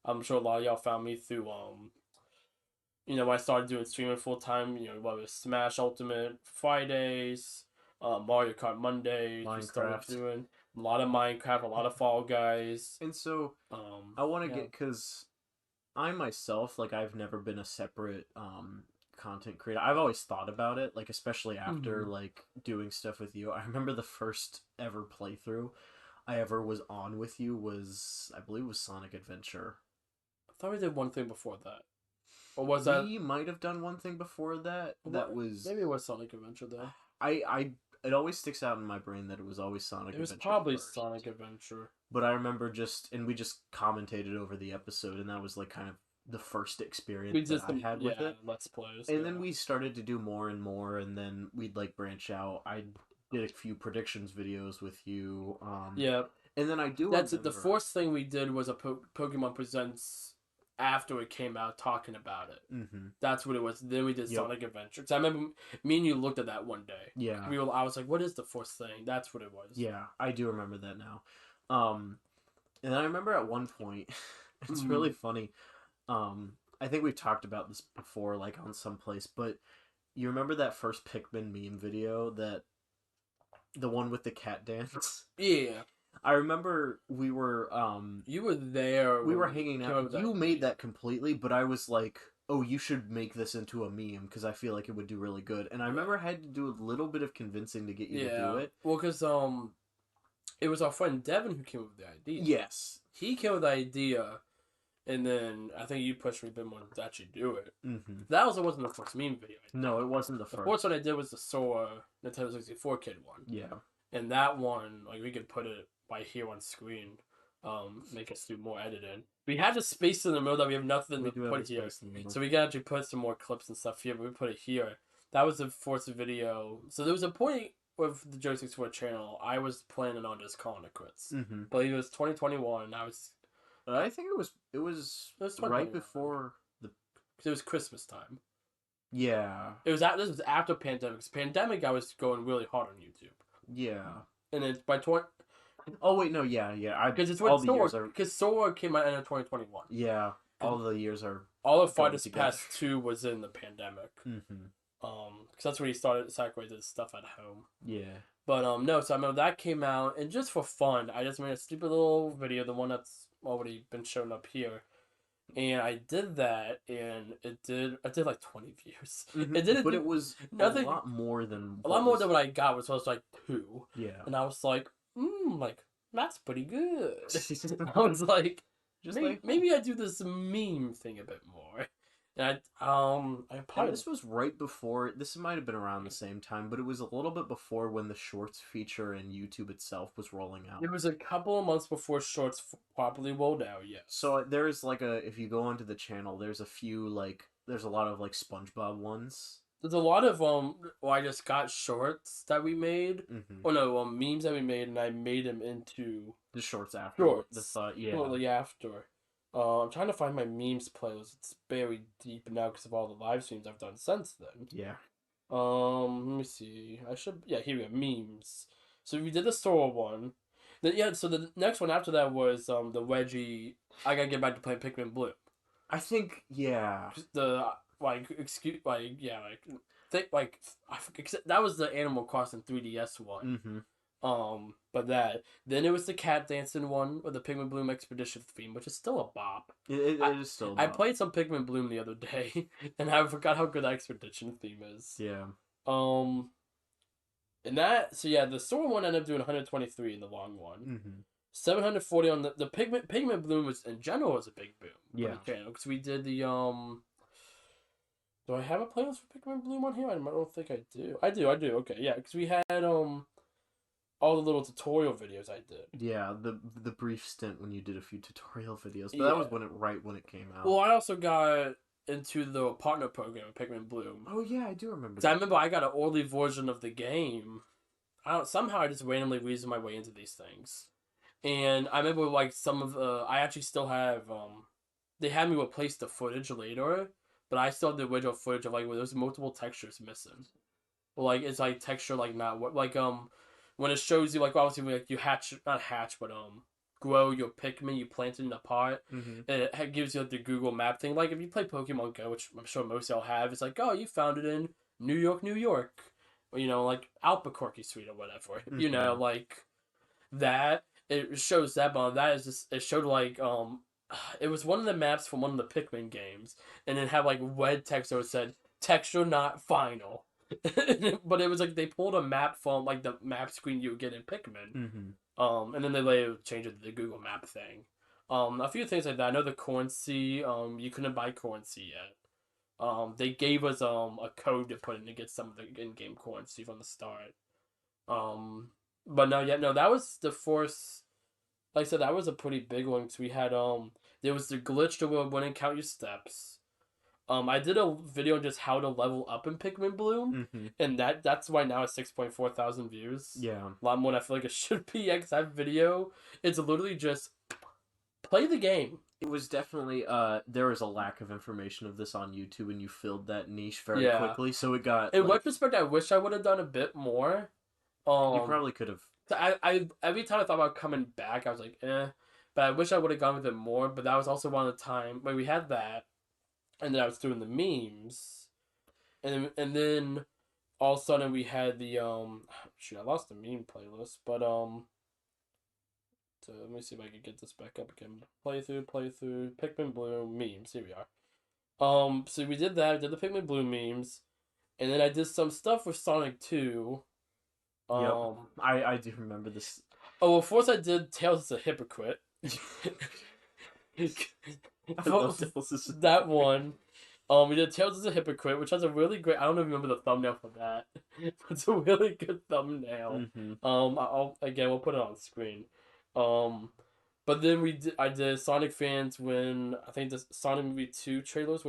I'm sure a lot of y'all found me through when I started doing streaming full time, what was Smash Ultimate Fridays, Mario Kart Mondays, we started Minecraft. doing a lot of Minecraft, a lot of Fall Guys. And so I want to get, because I myself, like, I've never been a separate content creator. I've always thought about it, like, especially after like doing stuff with you. I remember the first ever playthrough I ever was on with you was, I believe, was Sonic Adventure. I thought we did one thing before that. Or was that? We might have done one thing before that. That was maybe it was Sonic Adventure though. It always sticks out in my brain that it was always Sonic Adventure. It was probably first. Sonic Adventure. But I remember we just commentated over the episode, and that was like kind of the first experience that I had with it. Let's Plays. And then we started to do more and more, and then we'd like branch out. I did a few predictions videos with you. Yeah. And then I do. That's it. The first thing we did was a Pokemon Presents after it came out, talking about it. That's what it was. Then we did Sonic Adventure. Cause I remember me and you looked at that one day. Yeah. I was like, "What is the first thing?" That's what it was. Yeah, I do remember that now. And I remember at one point, it's really funny. I think we've talked about this before, like on some place, but you remember that first Pikmin meme video, the one with the cat dance? Yeah. I remember we were you were there. We were hanging out. You made that completely, but I was like, "Oh, you should make this into a meme because I feel like it would do really good." And I remember I had to do a little bit of convincing to get you to do it. Well, because it was our friend Devin who came up with the idea. Yes, he came with the idea, and then I think you pushed me a bit more to actually do it. That also wasn't the first meme video. No, it wasn't the first. The first one I did was the Sora Nintendo 64 kid one. Yeah, and that one, like, we could put it right here on screen, make us do more editing. We had the space in the middle that we have nothing to put here, so we can actually put some more clips and stuff here. But we put it here. That was the first video. So there was a point with the Joe 64 channel, I was planning on just calling it quits. But it was 2021. I think it was right before it was Christmas time. Yeah. This was after pandemic. Pandemic, I was going really hard on YouTube. Yeah. And it's by 20. Oh wait, no, yeah. Because it's when Sora came out in 2021. Yeah, all the years are. All of Fighters Past 2 was in the pandemic. Because that's where he started his stuff at home. Yeah. But no, so I remember that came out, and just for fun, I just made a stupid little video, the one that's already been shown up here. And I did that, and I did like 20 views. It didn't, but it was nothing, a lot more than what I got was like 2. Yeah. And I was like, that's pretty good. I was like, maybe I do this meme thing a bit more. And this was right before. This might have been around the same time, but it was a little bit before when the Shorts feature and YouTube itself was rolling out. It was a couple of months before Shorts properly rolled out. Yes. So there's like if you go onto the channel, there's a lot of like SpongeBob ones. There's a lot of I just got shorts that we made. Oh no, memes that we made, and I made them into the shorts after. Shortly after. I'm trying to find my memes playlist. It's buried deep now because of all the live streams I've done since then. Yeah. Let me see. Here we go. Memes. So we did the Sora one. So the next one after that was the Wedgie. I gotta get back to playing Pikmin Blue. I think, yeah. That was the Animal Crossing 3DS one. But then it was the cat dancing one with the Pikmin Bloom Expedition theme, which is still a bop. It is still a bop. I played some Pikmin Bloom the other day, and I forgot how good that Expedition theme is. Yeah. And the Sora one ended up doing 123 in the long one. 740 on the Pikmin Bloom was in general was a big boom. Yeah. Because we did the Do I have a playlist for Pikmin Bloom on here? I don't think I do. I do. Okay, yeah, because we had all the little tutorial videos I did. Yeah, the brief stint when you did a few tutorial videos, but Yeah. that was right when it came out. Well, I also got into the partner program at Pikmin Bloom. Oh yeah, I do remember 'Cause I that. remember I got an early version of the game. Somehow I just randomly reason my way into these things. And I remember like some of I actually still have they had me replace the footage later, but I still have the original footage of like where there's multiple textures missing. Like it's like texture like not what like when it shows you like obviously like you hatch not hatch but grow your Pikmin you plant it in a pot. Mm-hmm. It gives you like the Google Map thing. Like if you play Pokemon Go, which I'm sure most of y'all have, it's like oh you found it in New York, New York, or you know like Albuquerque Street or whatever. You know like that it shows that, but that is just it showed like it was one of the maps from one of the Pikmin games, and it had like red text that said texture not final. But it was like they pulled a map from like the map screen you would get in Pikmin, and then they later changed it to the Google Map thing. A few things like that. I know the currency. You couldn't buy currency yet. They gave us a code to put in to get some of the in-game currency from the start. But no, yeah, no, that was the first. Like I said, that was a pretty big one because we had there was the glitch to where it wouldn't count your steps. I did a video on just how to level up in Pikmin Bloom, and that's why now it's 6.4 thousand views. Yeah, A lot more than I feel like it should be. Yeah, 'cause that video, it's literally just play the game. it was definitely there was a lack of information of this on YouTube, and you filled that niche very Yeah. quickly. So it got In like, retrospect, I wish I would have done a bit more. you probably could have. I every time I thought about coming back, I was like, eh. But I wish I would have gone with it more. But that was also one of the time when we had that, and then I was doing the memes, and then all of a sudden we had the shoot, I lost the meme playlist, but so let me see if I can get this back up again. Playthrough, Pikmin Bloom memes. Here we are. So we did that. I did the Pikmin Bloom memes, and then I did some stuff with Sonic 2. Yep. I do remember this. Oh, well, first I did Tails as a Hypocrite. That one. We did Tails as a Hypocrite, which has a really great. I don't even remember the thumbnail for that. It's a really good thumbnail. We'll put it on screen. But then I did Sonic fans when I think the Sonic movie 2 trailers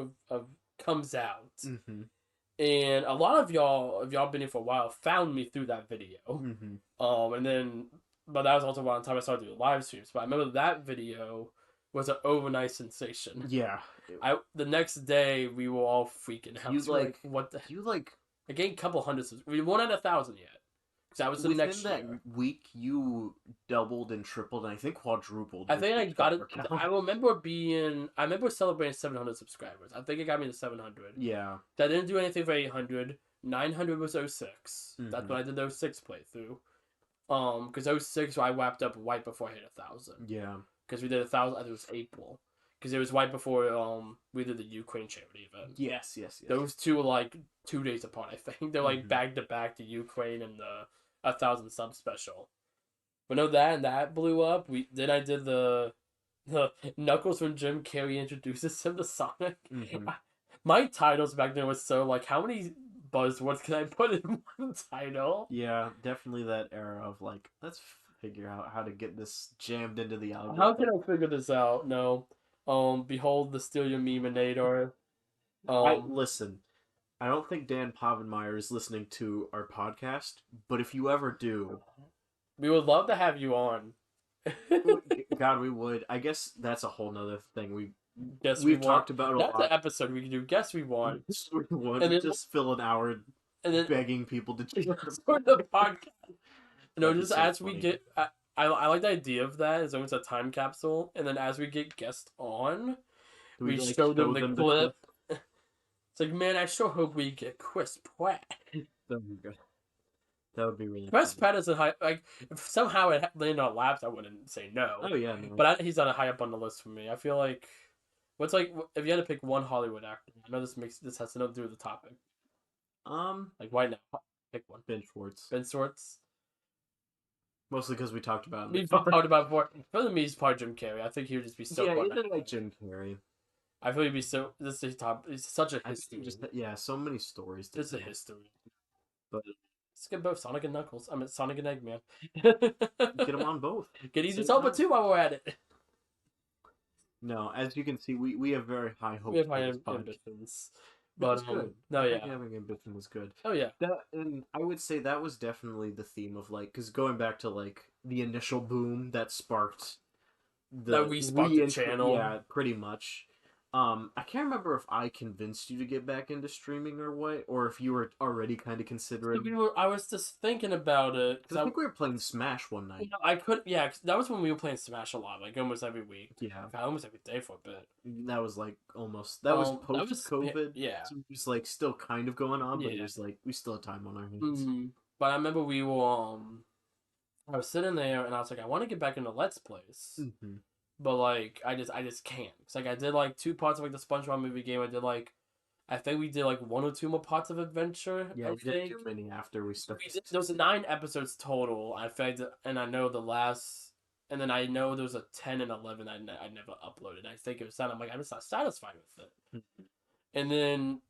comes out. And a lot of y'all, if y'all been here for a while, found me through that video. And then, but that was also around the time I started doing live streams. But I remember that video was an overnight sensation. Yeah. The next day we were all freaking out. You like what the? You like I gained a couple hundred. We weren't at 1,000 yet. Because that was the within next that year. week you doubled and tripled and I think quadrupled. I your think I got it. subscriber count. I remember celebrating 700 subscribers. I think it got me to 700. Yeah. I didn't do anything for 800. 900 was 06. That's when I did the 06 playthrough. Because 06 I wrapped up right before I hit 1,000. Yeah. Because we did 1,000. I think it was April. Because it was right before we did the Ukraine charity event. Yes. Those two were like 2 days apart. I think they're like back to back, the Ukraine and the 1,000 sub special. But no, that blew up. I did the Knuckles when Jim Carrey introduces him to Sonic. My titles back then was so like, how many buzzwords can I put in one title? Yeah, definitely that era of like, let's figure out how to get this jammed into the algorithm. How can I figure this out? No. Behold the Steal Your Meminator. Listen, I don't think Dan Povenmire is listening to our podcast, but if you ever do, we would love to have you on. God, we would. I guess that's a whole nother thing. We've talked about a lot. That's an episode we can do. Guess we want. And then just fill an hour and then begging people to join the podcast. No, just so as funny. we get. I like the idea of that as almost a time capsule, and then as we get guests on, we like, show them the clip. It's like, man, I sure hope we get Chris Pratt. That would be good. That would be really Chris Pratt is a high, like, if somehow it landed on Laps, I wouldn't say no. Oh, yeah. No. But he's on a high up on the list for me. I feel like, if you had to pick one Hollywood actor, I know this has nothing to do with the topic. Like, why not? Pick one. Ben Schwartz. Ben Schwartz. Mostly because we talked about him. We've talked about before. For me, he's part Jim Carrey. I think he would just be so fun. Yeah, like Jim Carrey. I feel he'd be so. This is top. It's such a history. So many stories. It's a history. But Let's get both Sonic and Knuckles. I mean Sonic and Eggman. Get them on both. Get Idris Same Elba time. too while we're at it. No, as you can see, we have very high hopes We have for high this podcast. ambitions. But But it's good. no, I think yeah. having ambition was good. Oh yeah. And I would say that was definitely the theme of like, because going back to like the initial boom that sparked That we sparked the channel. Yeah, pretty much. I can't remember if I convinced you to get back into streaming or what, or if you were already kind of considering. I was just thinking about it Because I think we were playing Smash one night. I could, yeah. 'Cause that was when we were playing Smash a lot, like almost every week. Yeah, Almost every day for a bit. that was like almost that was That post was- COVID. yeah. So it was like still kind of going on, but it Yeah. was like we still had time on our hands. But I remember we were I was sitting there and I was like, I want to get back into Let's Plays, Mm-hmm. but like I just can't. It's like I did like 2 parts of like the SpongeBob movie game. I did like, I think we did like 1 or 2 more parts of Adventure. Yeah, I we didn't think. do many after we started. There was 9 episodes total. I fact, and I know the last, and then I know there was a 10 and 11 I never uploaded. I think it was that. I'm like, I'm just not satisfied with it. Mhm. And then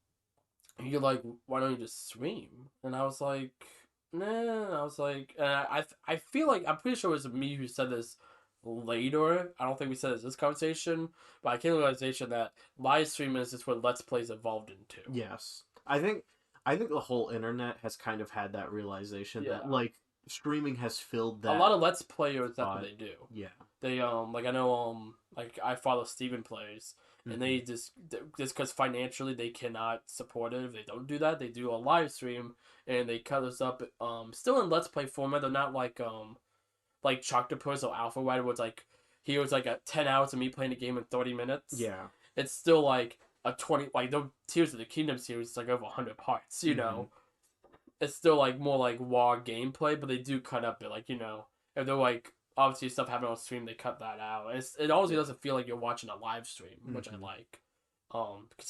you're like, why don't you just stream? And I was like, nah. I was like, and I feel like I'm pretty sure it was me who said this later. I don't think we said this conversation, but I came to the realization that live streaming is just what Let's Plays evolved into. Yes, I think the whole internet has kind of had that realization Yeah. that like streaming has filled that. A lot of Let's Players, that's what spot. they do. Yeah. They like I know like I follow Steven Plays, and they just because financially they cannot support it if they don't do that. They do a live stream and they cut us up still in Let's Play format. They're not like Choctopus or Alpha Rider where it's like here's like a 10 hours of me playing a game in 30 minutes. Yeah. It's still like a 20, like the Tears of the Kingdom series is like over 100 parts, you know. It's still like more like raw gameplay, but they do cut up it, like, you know, if they're like obviously stuff happening on stream, they cut that out. It also doesn't feel like you're watching a live stream, which I like. Because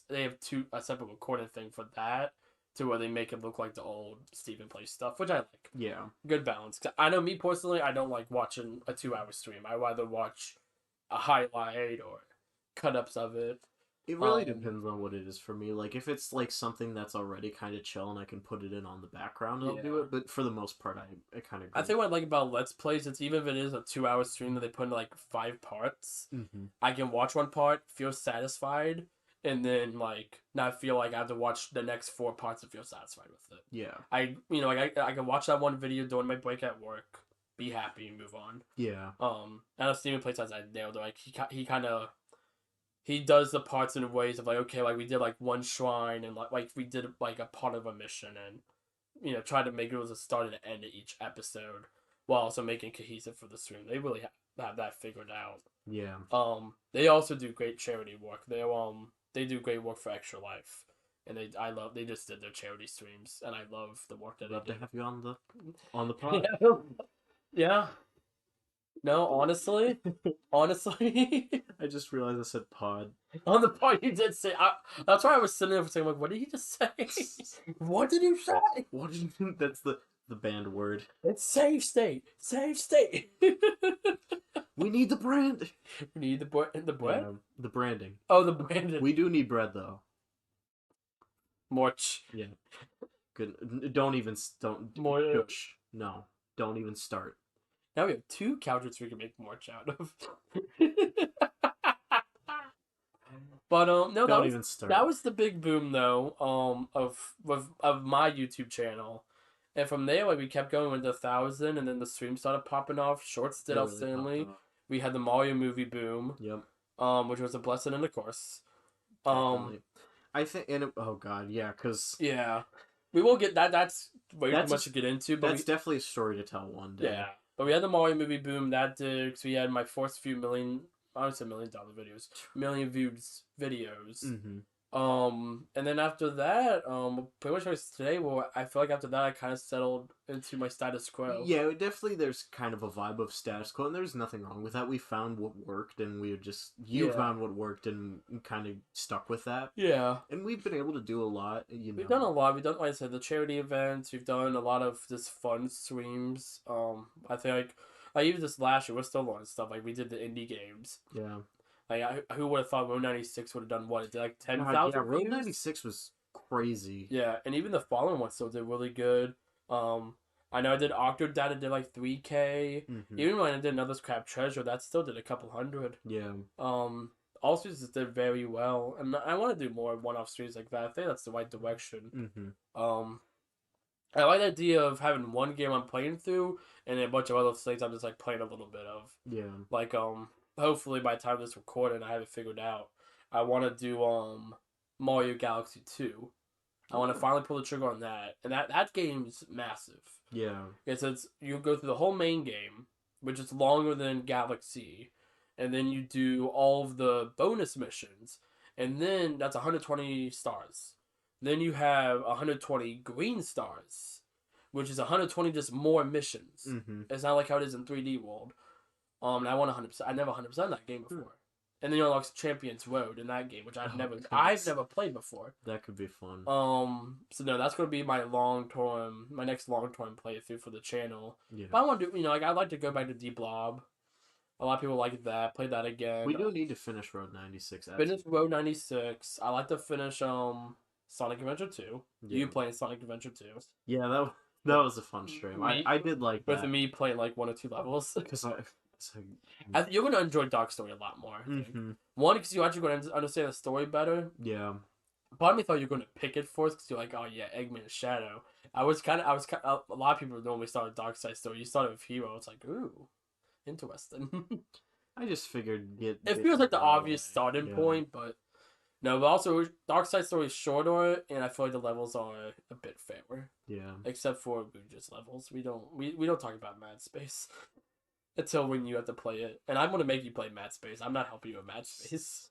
they have a separate recorded thing for that to where they make it look like the old Steven Play stuff, which I like. Yeah. Good balance. 'Cause I know me personally, I don't like watching a 2-hour stream. I rather watch a highlight or cut ups of it. It really depends on what it is for me. Like if it's like something that's already kind of chill and I can put it in on the background, I'll do Yeah. it. But for the most part, I kind of. I think what I like about Let's Plays, it's even if it is a 2-hour stream that they put into like 5 parts, I can watch one part, feel satisfied, and then like not feel like I have to watch the next 4 parts to feel satisfied with it. Yeah. I can watch that one video during my break at work, be happy, and move on. Yeah. I know Steven Plays has that nailed. Like he kind of. He does the parts in ways of like, okay, like we did like one shrine and like we did like a part of a mission and, you know, try to make it was a start and an end of each episode while also making cohesive for the stream. They really have that figured out. Yeah. They also do great charity work. They do great work for Extra Life, and they just did their charity streams, and I love the work that I'd love they to do. have you on the pod. Yeah. No, honestly, I just realized I said pod. on the part you did say, that's why I was sitting there for saying, like, what did he just say? What did you say? What did you think? That's the banned word. It's save state, save state. We need the brand. We need the bread. The branding. Oh, the branded. We do need bread though. Morch. Yeah. Good. Don't even More. shush. No. Don't even start. Now we have 2 couches we can make Morch out of. But no, Don't even start. that was the big boom though. Of my YouTube channel, and from there like we kept going with 1,000, and then the stream started popping off. Shorts did It really outstandingly. popped off. We had the Mario movie boom. Yep. Which was a blessing and a curse. Definitely. I think, oh god, yeah, because Yeah, we will get that. That's way too That's much to get into. But that's definitely a story to tell one day. yeah, but we had the Mario movie boom. That did because we had my first few million. I would say $1 million videos, million views videos. Mm-hmm. And then after that, pretty much like today. Well, I feel like after that, I kind of settled into my status quo. Yeah, definitely. There's kind of a vibe of status quo, and there's nothing wrong with that. We found what worked, and you found what worked, and kind of stuck with that. Yeah. And we've been able to do a lot. We've done a lot. We've done, like I said, the charity events. We've done a lot of just fun streams. I think like even just last year, we're still on stuff. Like we did the indie games. Yeah. Like who would have thought Road 96 would have done what? It did like 10,000. Yeah, Road 96 was crazy. Yeah, and even the following one still did really good. I know I did Octodad, did like 3K. Hmm. Even when I did Another's Crab Treasure, that still did a couple hundred. Yeah. All streams just did very well, and I want to do more one-off streams like that. I think that's the right direction. Hmm. I like the idea of having one game I'm playing through, and then a bunch of other things I'm just like playing a little bit of. Yeah. Like hopefully by the time this recorded, I have it figured out. I want to do Mario Galaxy 2. I want to finally pull the trigger on that, and that game's massive. Yeah. It's you go through the whole main game, which is longer than Galaxy, and then you do all of the bonus missions, and then that's 120 stars. Then you have 120 green stars, which is 120 just more missions. Hmm. It's not like how it is in 3D World. And I want 100%. I never 100% that game before. And then you unlock Champions Road in that game, which I've never played before. That could be fun. So no, that's gonna be my next long term playthrough for the channel. Yeah. But I want to do, like I'd like to go back to D Blob. A lot of people like that. Play that again. We do need to finish Road 96. Finish Road 96. I like to finish Sonic Adventure 2. Yeah. You playing Sonic Adventure 2? Yeah, that was a fun stream. I did like that. With me playing like 1 or 2 levels. Because You're gonna enjoy Dark Story a lot more. I think. Mm-hmm. One, because you're actually going to understand the story better. Yeah. Part of me thought you were going to pick it first because you're like, oh yeah, Eggman is Shadow. I was kind of, a lot of people normally start with Dark Side Story. You started with Hero. It's like, ooh, interesting. I just figured it feels like the obvious starting point, but no, but also Dark Side Story is shorter, and I feel like the levels are a bit fairer. Yeah. Except for Guja's levels. We don't talk about Mad Space. Until when you have to play it. And I'm going to make you play Mad Space. I'm not helping you with Mad Space.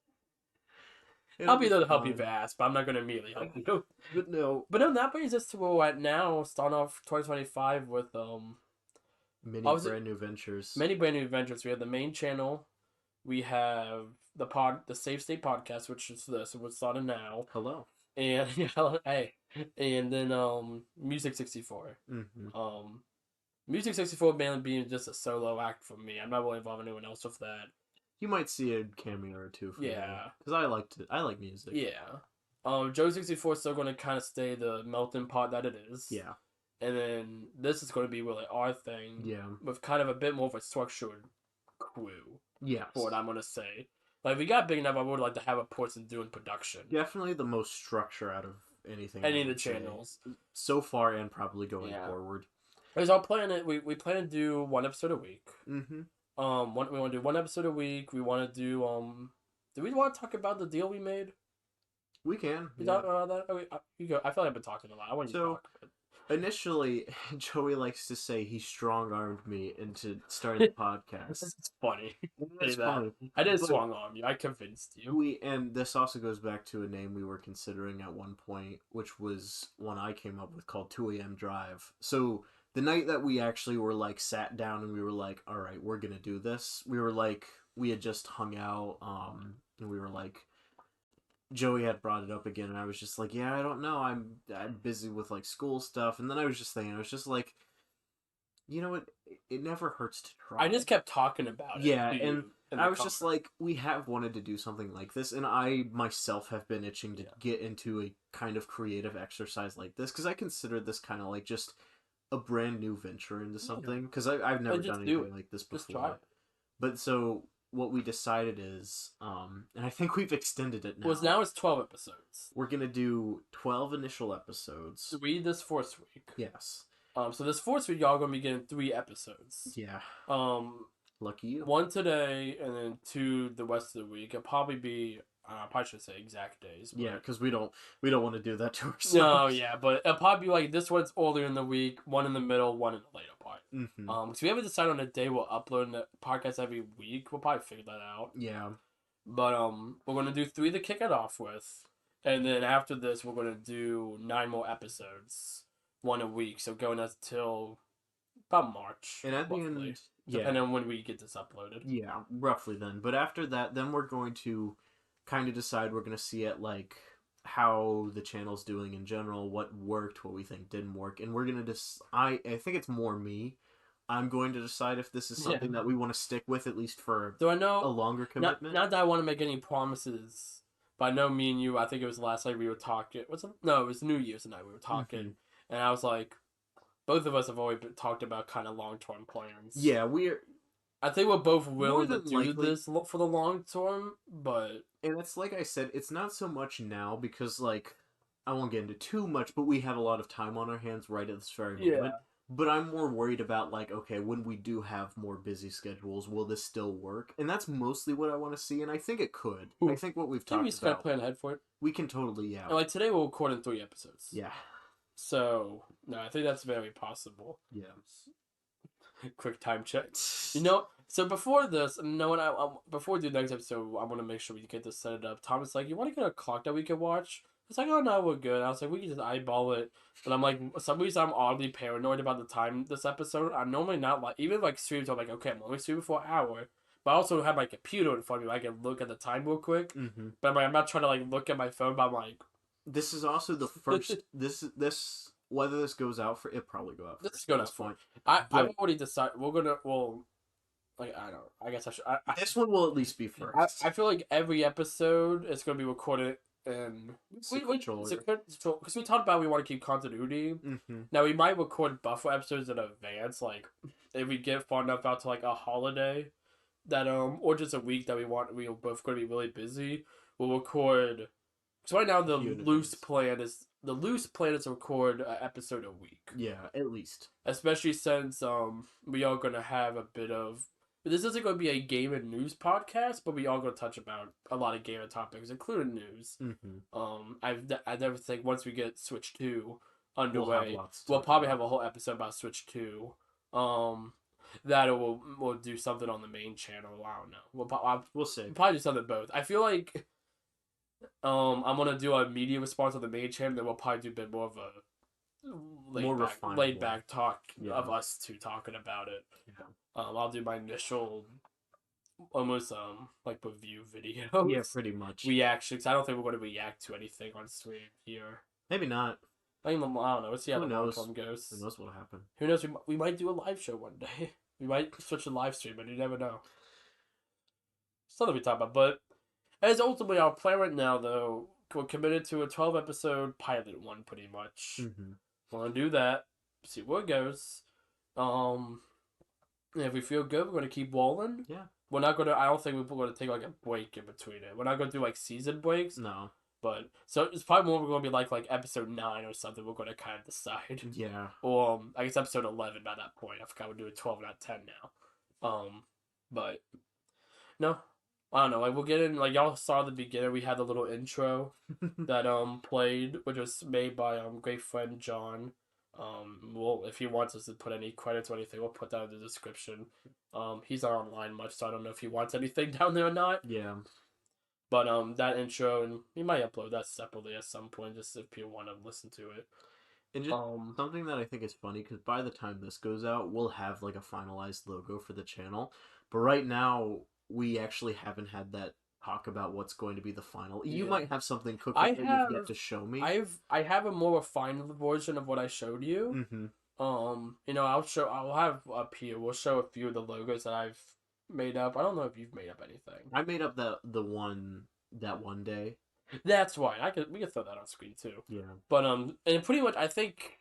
I'll be there to help you fast, but I'm not going to immediately help you. But no, that brings us to where we're at now. Starting off 2025 with many brand new ventures. Many brand new ventures. We have the main channel. We have the Safe State podcast, which is this. We're starting now. Hello. And hey. And then Music 64. Mm-hmm. Music 64 mainly being just a solo act for me. I'm not really involving anyone else with that. You might see a cameo or two from me. Because I like music. Yeah. Joe 64 is still going to kind of stay the melting pot that it is. Yeah. And then this is going to be really our thing. Yeah. With kind of a bit more of a structured crew. Yeah. For what I'm going to say. Like, if we got big enough, I would like to have a person doing production. Definitely the most structure out of anything. Any of the channels. So far and probably going forward. Because our plan, we plan to do 1 episode a week. Mm-hmm. We want to do 1 episode a week. We want to do do we want to talk about the deal we made? We can. We talk about that. Oh, you go. I feel like I've been talking a lot. I want you to talk. Initially, Joey likes to say he strong-armed me into starting the podcast. It's funny. It's funny. I didn't strong-arm you. I convinced you. And this also goes back to a name we were considering at one point, which was one I came up with called 2 a.m. Drive. So the night that we actually were like sat down and we were like, all right, we're gonna do this. We were like, we had just hung out, and we were like, Joey had brought it up again, and I was just like, yeah, I don't know, I'm busy with like school stuff, and then I was just thinking, I was just like, you know what, it never hurts to try. I just kept talking about it. Yeah, and I was just like, we have wanted to do something like this, and I myself have been itching to get into a kind of creative exercise like this, because I consider this kind of like just a brand new venture into something, because I've never done anything like this before. Just try it. But so what we decided is, and I think we've extended it now. Well, now it's 12 episodes. We're gonna do 12 initial episodes. 3 this first week. Yes. So this first week, y'all gonna be getting 3 episodes. Yeah. Lucky you. 1 today, and then 2 the rest of the week. It'll probably be, I probably should say exact days. But... Yeah, because we don't want to do that to ourselves. No, yeah, but it'll probably be like this one's earlier in the week, 1 in the middle, 1 in the later part. Mm-hmm. So we haven't decided on a day we'll upload the podcast every week. We'll probably figure that out. Yeah. But we're gonna do 3 to kick it off with, and then after this we're gonna do 9 more episodes, 1 a week. So going until about March. And at the end, depending on when we get this uploaded. Yeah, roughly then. But after that, then we're going to kind of decide. We're going to see at like how the channel's doing in general, what worked, what we think didn't work, and we're going to I think it's more me. I'm going to decide if this is something that we want to stick with, at least for Do I know a longer commitment. Not that I want to make any promises, But I know me and you. I think it was last night we were talking. No, it was New Year's night we were talking, and I was like, both of us have always talked about kind of long term plans. Yeah, we're I think we're both more willing to than do likely, this for the long term, but and it's like I said, it's not so much now because like I won't get into too much, but we have a lot of time on our hands right at this very yeah. moment. But I'm more worried about like, okay, when we do have more busy schedules, will this still work? And that's mostly what I want to see, and I think it could. I think what we've I think we talked just gotta about, plan ahead for it. we can totally, yeah, And like today, we'll record in 3 episodes. yeah, So no, I think that's very possible. yeah. Quick time check. You know, so before this, no, when before we do the next episode, I want to make sure we get this set up. Thomas like, you want to get a clock that we can watch? It's like, oh no, we're good. I was like, we can just eyeball it. But I'm like, for some reason I'm oddly paranoid about the time this episode. I'm normally not like, even like streams, I'm like, okay, I'm only streaming for an hour. But I also have my computer in front of me. I can look at the time real quick. Mm-hmm. But I'm like, I'm not trying to like look at my phone. But I'm like, This is also the first. this whether this goes out for it probably go out. This First, is going at this out for- point. I've But- already decided we're gonna. Well, like I don't. I guess I should. This one will at least be first. I feel like every episode is going to be recorded in Sequential order. because we talked about we want to keep continuity. Mm-hmm. Now we might record buffer episodes in advance, like if we get far enough out to like a holiday, that or just a week that we're both going to be really busy. We'll record. So right now the loose plan is to record an episode a week. Yeah, at least. Especially since we are going to have a bit of. This isn't going to be a game and news podcast, but we are going to touch about a lot of gaming topics, including news. Mm-hmm. I never think once we get Switch 2 underway, We'll probably have a whole episode about Switch 2. That we'll do something on the main channel. I don't know. We'll see. We'll probably do something both. I feel like I'm gonna do a media response on the main channel. Then we'll probably do a bit more of a laid back talk of us two talking about it. Yeah. I'll do my initial, almost like review video. Yeah, pretty much. Reactions. I don't think we're going to react to anything on stream here. Maybe not. I don't know. Let's see how Who the knows? long term goes. Who knows what'll happen? Who knows? We might do a live show one day. We might switch to live stream, but you never know. Something we talk about, but as ultimately our plan right now, though, we're committed to a 12-episode pilot one, pretty much. Mm-hmm. We're gonna do that. See where it goes. If we feel good, we're gonna keep rolling. Yeah. We're not gonna. I don't think we're gonna take like a break in between it. We're not gonna do like season breaks. No. But so it's probably more we're gonna be like episode 9 or something. We're gonna kind of decide. Yeah. Or I guess episode 11 by that point. I forgot we're doing 12, not 10 now. But no, I don't know. Like we'll get in. Like y'all saw at the beginning, we had the little intro that played, which was made by great friend John. Well, if he wants us to put any credits or anything, we'll put that in the description. He's not online much, so I don't know if he wants anything down there or not. Yeah. But that intro, and we might upload that separately at some point, just if people want to listen to it. And just something that I think is funny, because by the time this goes out, we'll have like a finalized logo for the channel. But right now, we actually haven't had that talk about what's going to be the final. You might have something cooking that you've yet to show me. I have a more refined version of what I showed you. Mm-hmm. You know, I'll have up here. We'll show a few of the logos that I've made up. I don't know if you've made up anything. I made up the one that one day. That's why we can throw that on screen too. Yeah. But and pretty much I think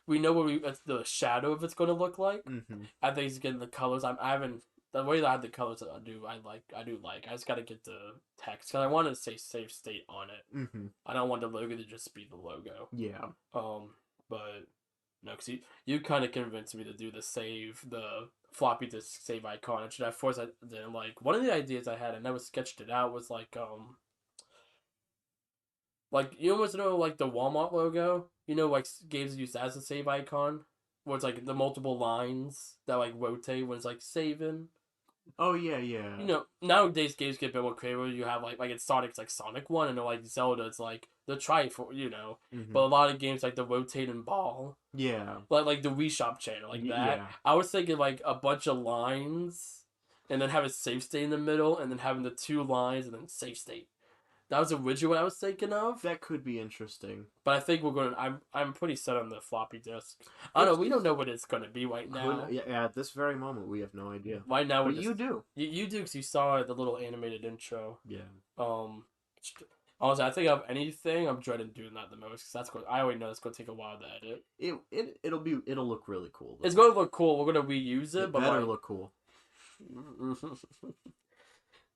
we know what the shadow of it's going to look like. Mm-hmm. I think it's getting the colors. I haven't the way that I have the colors that I do like. I just got to get the text because I want to say save state on it. Mm-hmm. I don't want the logo to just be the logo. Yeah. But no, because you kind of convinced me to do the floppy disk save icon. And at first I didn't like. One of the ideas I had, I never sketched it out, was like you almost know like the Walmart logo. You know, like games used as a save icon, where it's like the multiple lines that like rotate when it's like saving. Oh yeah, yeah. You know, nowadays games get a bit more creative. You have like it's Sonic, it's like Sonic 1, and like Zelda, it's like the Triforce, you know. Mm-hmm. But a lot of games like the rotating ball. Yeah. Like the Wii Shop channel, like that. Yeah. I was thinking like a bunch of lines, and then have a save state in the middle, and then having the 2 lines and then save state. That was originally what I was thinking of. That could be interesting. But I think we're going to... I'm pretty set on the floppy disk. I don't know. We don't know what it's going to be right now. Yeah, at this very moment, we have no idea. Right now, but you do. You do because you saw the little animated intro. Yeah. Honestly, I think of anything, I'm dreading doing that the most because that's going. I already know it's going to take a while to edit. It'll look really cool. It's going to look cool. We're going to reuse it, It but better like, look cool.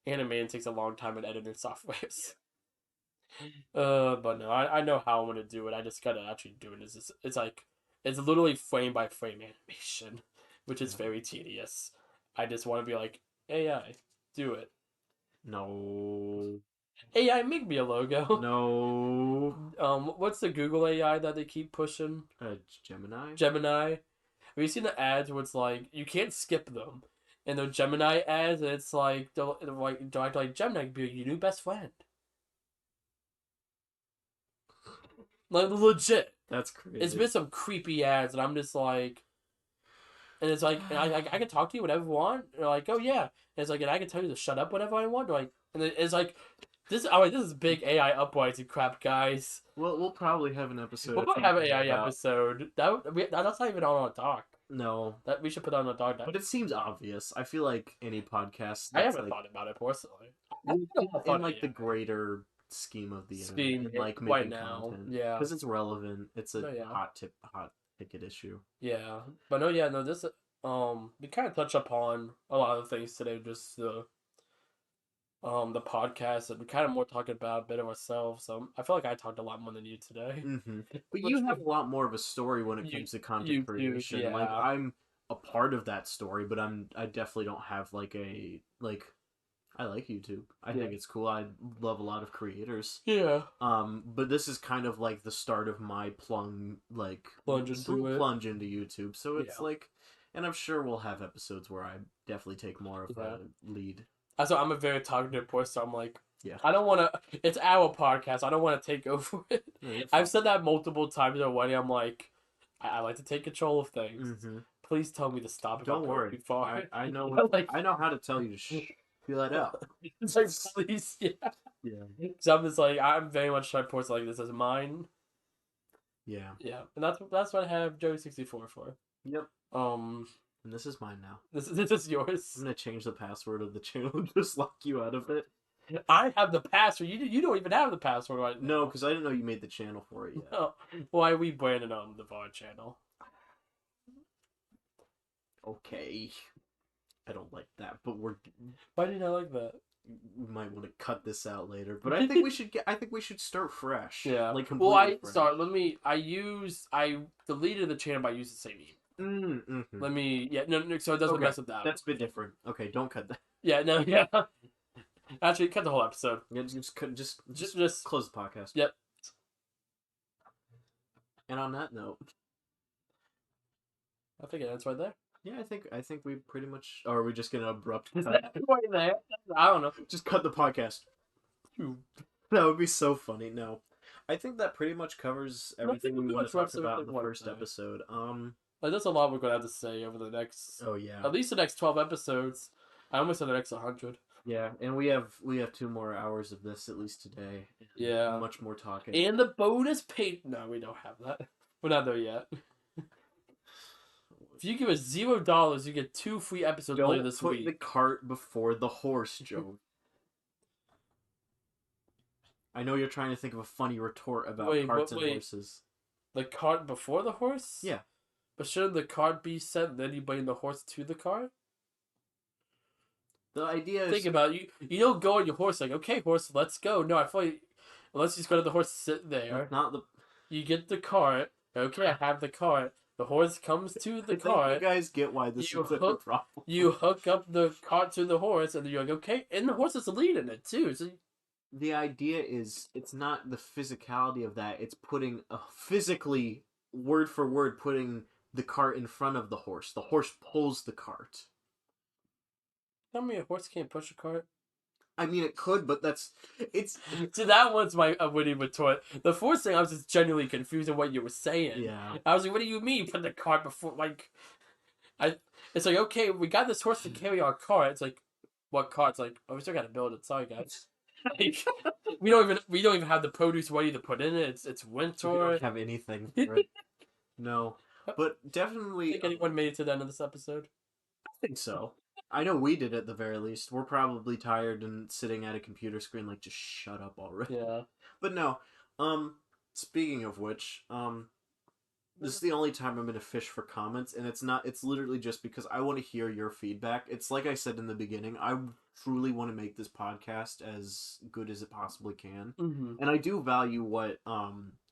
animating takes a long time in editing softwares. But no, I know how I'm gonna do it. I just gotta actually do it. It's like it's literally frame by frame animation, which is Yeah. very tedious. I just want to be like AI, do it. No. AI, make me a logo. No. What's the Google AI that they keep pushing? Gemini? Gemini. Have you seen the ads where it's like you can't skip them, and the Gemini ads, it's like they're like Gemini be your new best friend. Like legit. That's crazy. It's been some creepy ads, and I'm just like, and it's like, and I can talk to you whenever I want. They're like, oh yeah, and it's like, and I can tell you to shut up whenever I want. Like, and it's like, this. Oh, this is big AI uprising crap, guys. Well, we'll probably have an episode. We'll probably have an AI episode. That's not even on our talk. No, That we should put on a dog. but it seems obvious. I feel like any podcast. I haven't thought about it personally. In like the greater scheme of the internet, like right making now, content, yeah, because it's relevant. It's a No, yeah. hot ticket issue. yeah, but no, yeah, no. This we kind of touched upon a lot of things today. Just the podcast, and we kind of more talking about a bit of ourselves. So I feel like I talked a lot more than you today. Mm-hmm. But Which you have a lot more of a story when it You- comes to content you do, creation. Like yeah. I'm a part of that story, but I definitely don't have like a like. I like YouTube. I think Yeah. it's cool. I love a lot of creators. Yeah. But this is kind of like the start of my plunge into it. plunge into YouTube. So it's Yeah. like, and I'm sure we'll have episodes where I definitely take more of Yeah. a lead. Also, I'm a very talkative person. So I'm like, Yeah. I don't want to. It's our podcast. I don't want to take over it. No, you're I've fine. said that multiple times already. I'm like, I like to take control of things. Mhm. Please tell me to stop. If Don't I'm going worry. too far. I know Like- I know how to tell you to feel that out. It's like, please, yeah. Yeah. So I'm just like, I'm very much trying to post like this is mine. Yeah. Yeah, and that's what I have Joey64 for. Yep. Um, And this is mine now. this is I'm yours. gonna change the password of the channel and just lock you out of it. I have the password. You don't even have the password right No, now. because I didn't know you made the channel for it yet. Oh, why we branded on the VAR channel? Okay. I don't like that, but Why did I like that? we might want to cut this out later. But I think we should I think we should start fresh. Yeah. Like Well, I fresh. sorry. I deleted the channel by using the same email. Mm-hmm. Let me. Yeah. No. So it doesn't Okay, mess with that. That's a bit different. Okay, don't cut that. Yeah. No. Yeah. Actually, cut the whole episode. Yeah, just Just. close the podcast. Yep. And on that note, I think it's right there. yeah, I think we pretty much. Or are we just gonna abrupt? Is that right there? I don't know. Just cut the podcast. That would be so funny. No, I think that pretty much covers everything we want to talk about in the first episode. Like, there's a lot we're gonna have to say over the next, Oh yeah. at least the next 12 episodes. I almost said the next 100. Yeah, and we have 2 more hours of this at least today. Yeah. Much more talking. And the bonus pay. No, we don't have that. We're not there yet. If you give us $0, you get 2 free episodes later Don't this put week. the cart before the horse, Joe. I know you're trying to think of a funny retort about carts and horses. The cart before the horse? Yeah. But shouldn't the cart be sent, then you bring the horse to the cart? The idea is Think about it. You don't go on your horse like, okay, horse, let's go. No, I feel like unless you just go to the horse sit there, not the. you get the cart. Okay, I have the cart. The horse comes to the I think cart. you guys get why this You is a hook- problem. You hook up the cart to the horse, and then you're like, okay, and the horse is the lead in it too. So The idea is it's not the physicality of that. It's putting physically, word for word, putting the cart in front of the horse. The horse pulls the cart. tell me a horse can't push a cart. I mean, it could, but it's. So that one's my witty retort. The first thing I was just genuinely confused at what you were saying. Yeah. I was like, what do you mean put the cart before like it's like, okay, we got this horse to carry our cart. It's like, what cart? It's like, oh, we still gotta build it. Sorry guys. Like, we don't even have the produce ready to put in it. It's We winter. don't have anything for it. No. But I definitely. think anyone made it to the end of this episode. I think so. I know we did at the very least. We're probably tired and sitting at a computer screen like just shut up already. Yeah. But no. Speaking of which, this is the only time I'm gonna fish for comments, and it's literally just because I want to hear your feedback. It's like I said in the beginning, I truly want to make this podcast as good as it possibly can. Mm-hmm. And I do value what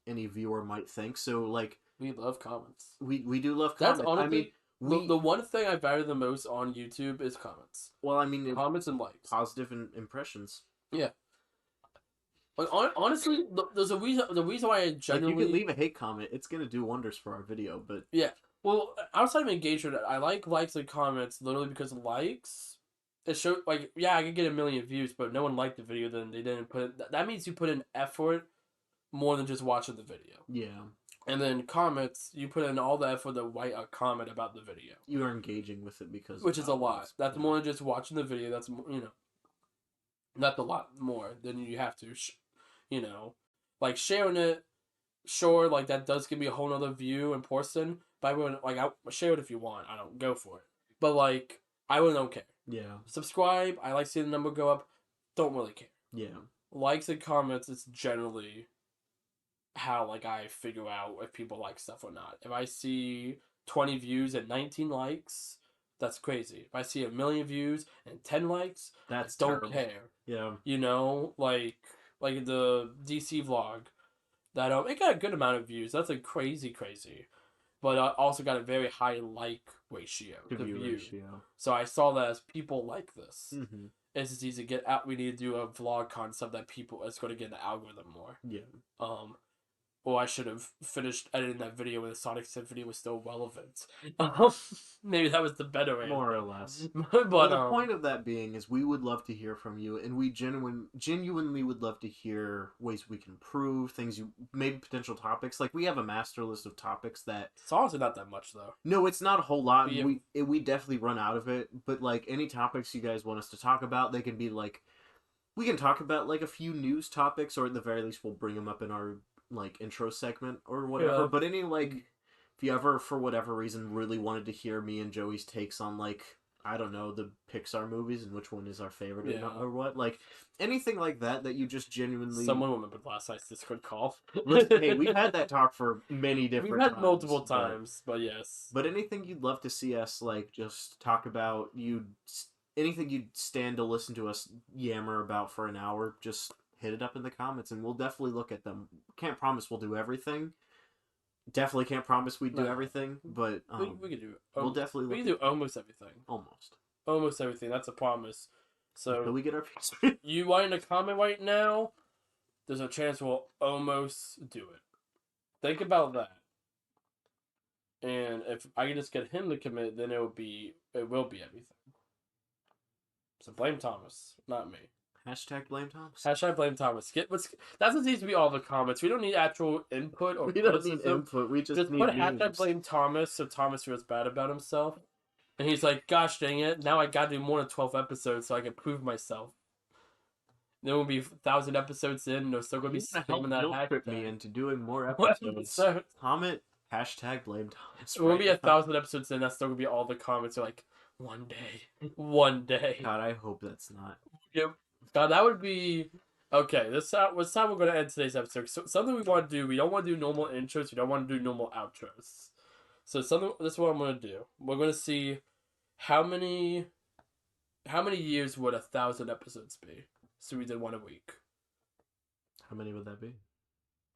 any viewer might think. So like We love comments. we do love That's comments. I mean, honestly the one thing I value the most on YouTube is comments. well, I mean, Comments and likes. positive impressions. Yeah. Like honestly, there's a reason. The reason why I Like generally you can leave a hate comment, it's gonna do wonders for our video. But yeah. Well, outside of engagement, I like likes and comments literally because likes it show like yeah I could get a million views, but no one liked the video, then they didn't put that means you put in effort more than just watching the video. yeah, And then comments, you put in all the effort to write a comment about the video, you are engaging with it because which of is how a it lot. looks. That's more than just watching the video. That's that's a lot more than you have to, like sharing it. Sure, like that does give me a whole nother view in person. But I wouldn't like I share it if you want. I don't go for it. But like I really don't care. Yeah, Subscribe. I like seeing the number go up. Don't really care. yeah, Likes and comments. It's generally how like I figure out if people like stuff or not. If I see 20 views and 19 likes, that's crazy. If I see a million views and 10 likes, that's I don't terrible. care. Yeah, Like the DC vlog that it got a good amount of views. That's a crazy, but also got a very high like ratio to to view view. ratio. So I saw that as people like this. Mm-hmm. It's just easy to get out. We need to do a vlog concept that people is going to get in the algorithm more. Yeah, Or I should have finished editing that video when the Sonic Symphony was still relevant. Maybe that was the better answer. more or less. But Well, the point of that being is we would love to hear from you, and we genuinely would love to hear ways we can improve things. Maybe potential topics. Like we have a master list of topics that. it's honestly not that much though. No, it's not a whole lot. Yeah. We definitely run out of it. But like any topics you guys want us to talk about, they can be like. We can talk about like a few news topics, or at the very least, we'll bring them up in our like intro segment or whatever. Yeah. But any like, if you ever for whatever reason really wanted to hear me and Joey's takes on like I don't know the Pixar movies and which one is our favorite Yeah. or what like anything like that you just genuinely. Someone remembered last night's Discord call. Listen, hey, we've had that talk for many different. We've had times, multiple times, but yes. But anything you'd love to see us like just talk about, anything you'd stand to listen to us yammer about for an hour, just hit it up in the comments and we'll definitely look at them. Can't promise we'll do everything. Definitely can't promise we'd do No. everything, but we could do. we'll definitely We look can do almost everything. almost. Almost everything. That's a promise. Until So we get our piece. you write in a comment right now. There's a chance we'll almost do it. Think about that. And if I can just get him to commit, then it will be everything. So blame Thomas, not me. Hashtag blame Thomas. Hashtag blame Thomas. That's what needs to be all the comments. We don't need actual input or We don't need criticism. input. We just need put hashtag memes. blame Thomas so Thomas feels bad about himself. And he's like, gosh dang it, now I gotta do more than 12 episodes so I can prove myself. Then we'll be 1,000 episodes in and they're still gonna be You're gonna spamming that help guilt trip me hashtag. into doing more What episodes. episode? Comment hashtag blame Thomas. We'll right be now. 1,000 episodes in, that's still gonna be all the comments are like, one day. God, I hope that's not. Yep. God, that would be okay. This how we're gonna end today's episode. So something we want to do. We don't want to do normal intros. We don't want to do normal outros. So this is what I'm gonna do. We're gonna see how many years would 1,000 episodes be. So we did one a week. How many would that be?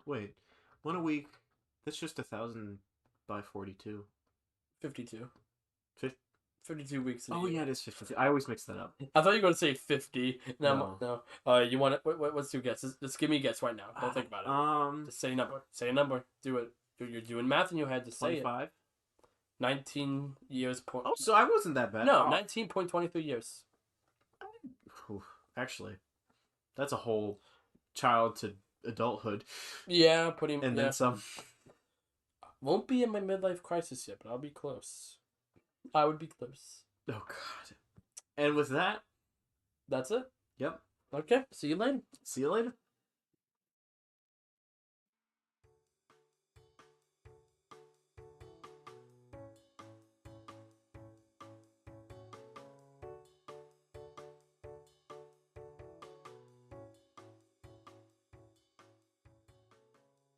Wait, one a week. That's just 1,000 by 42. 52. Fif- 52 weeks. In a Oh year. yeah, it is 50. I always mix that up. I thought you were gonna say 50. No. You want it? What's your guess? Just give me a guess right now. Don't think about it. Just say a number. Say a number. Do it. You're doing math in your head. Just say it. 25. 19 years. Oh, so I wasn't that bad. No, Oh. 19.23 years. Oof, actually, that's a whole child to adulthood, Yeah, putting and yeah. then some. Won't be in my midlife crisis yet, but I'll be close. I would be close. Oh God. And with that, That's it. yep. Okay. See you later. See you later.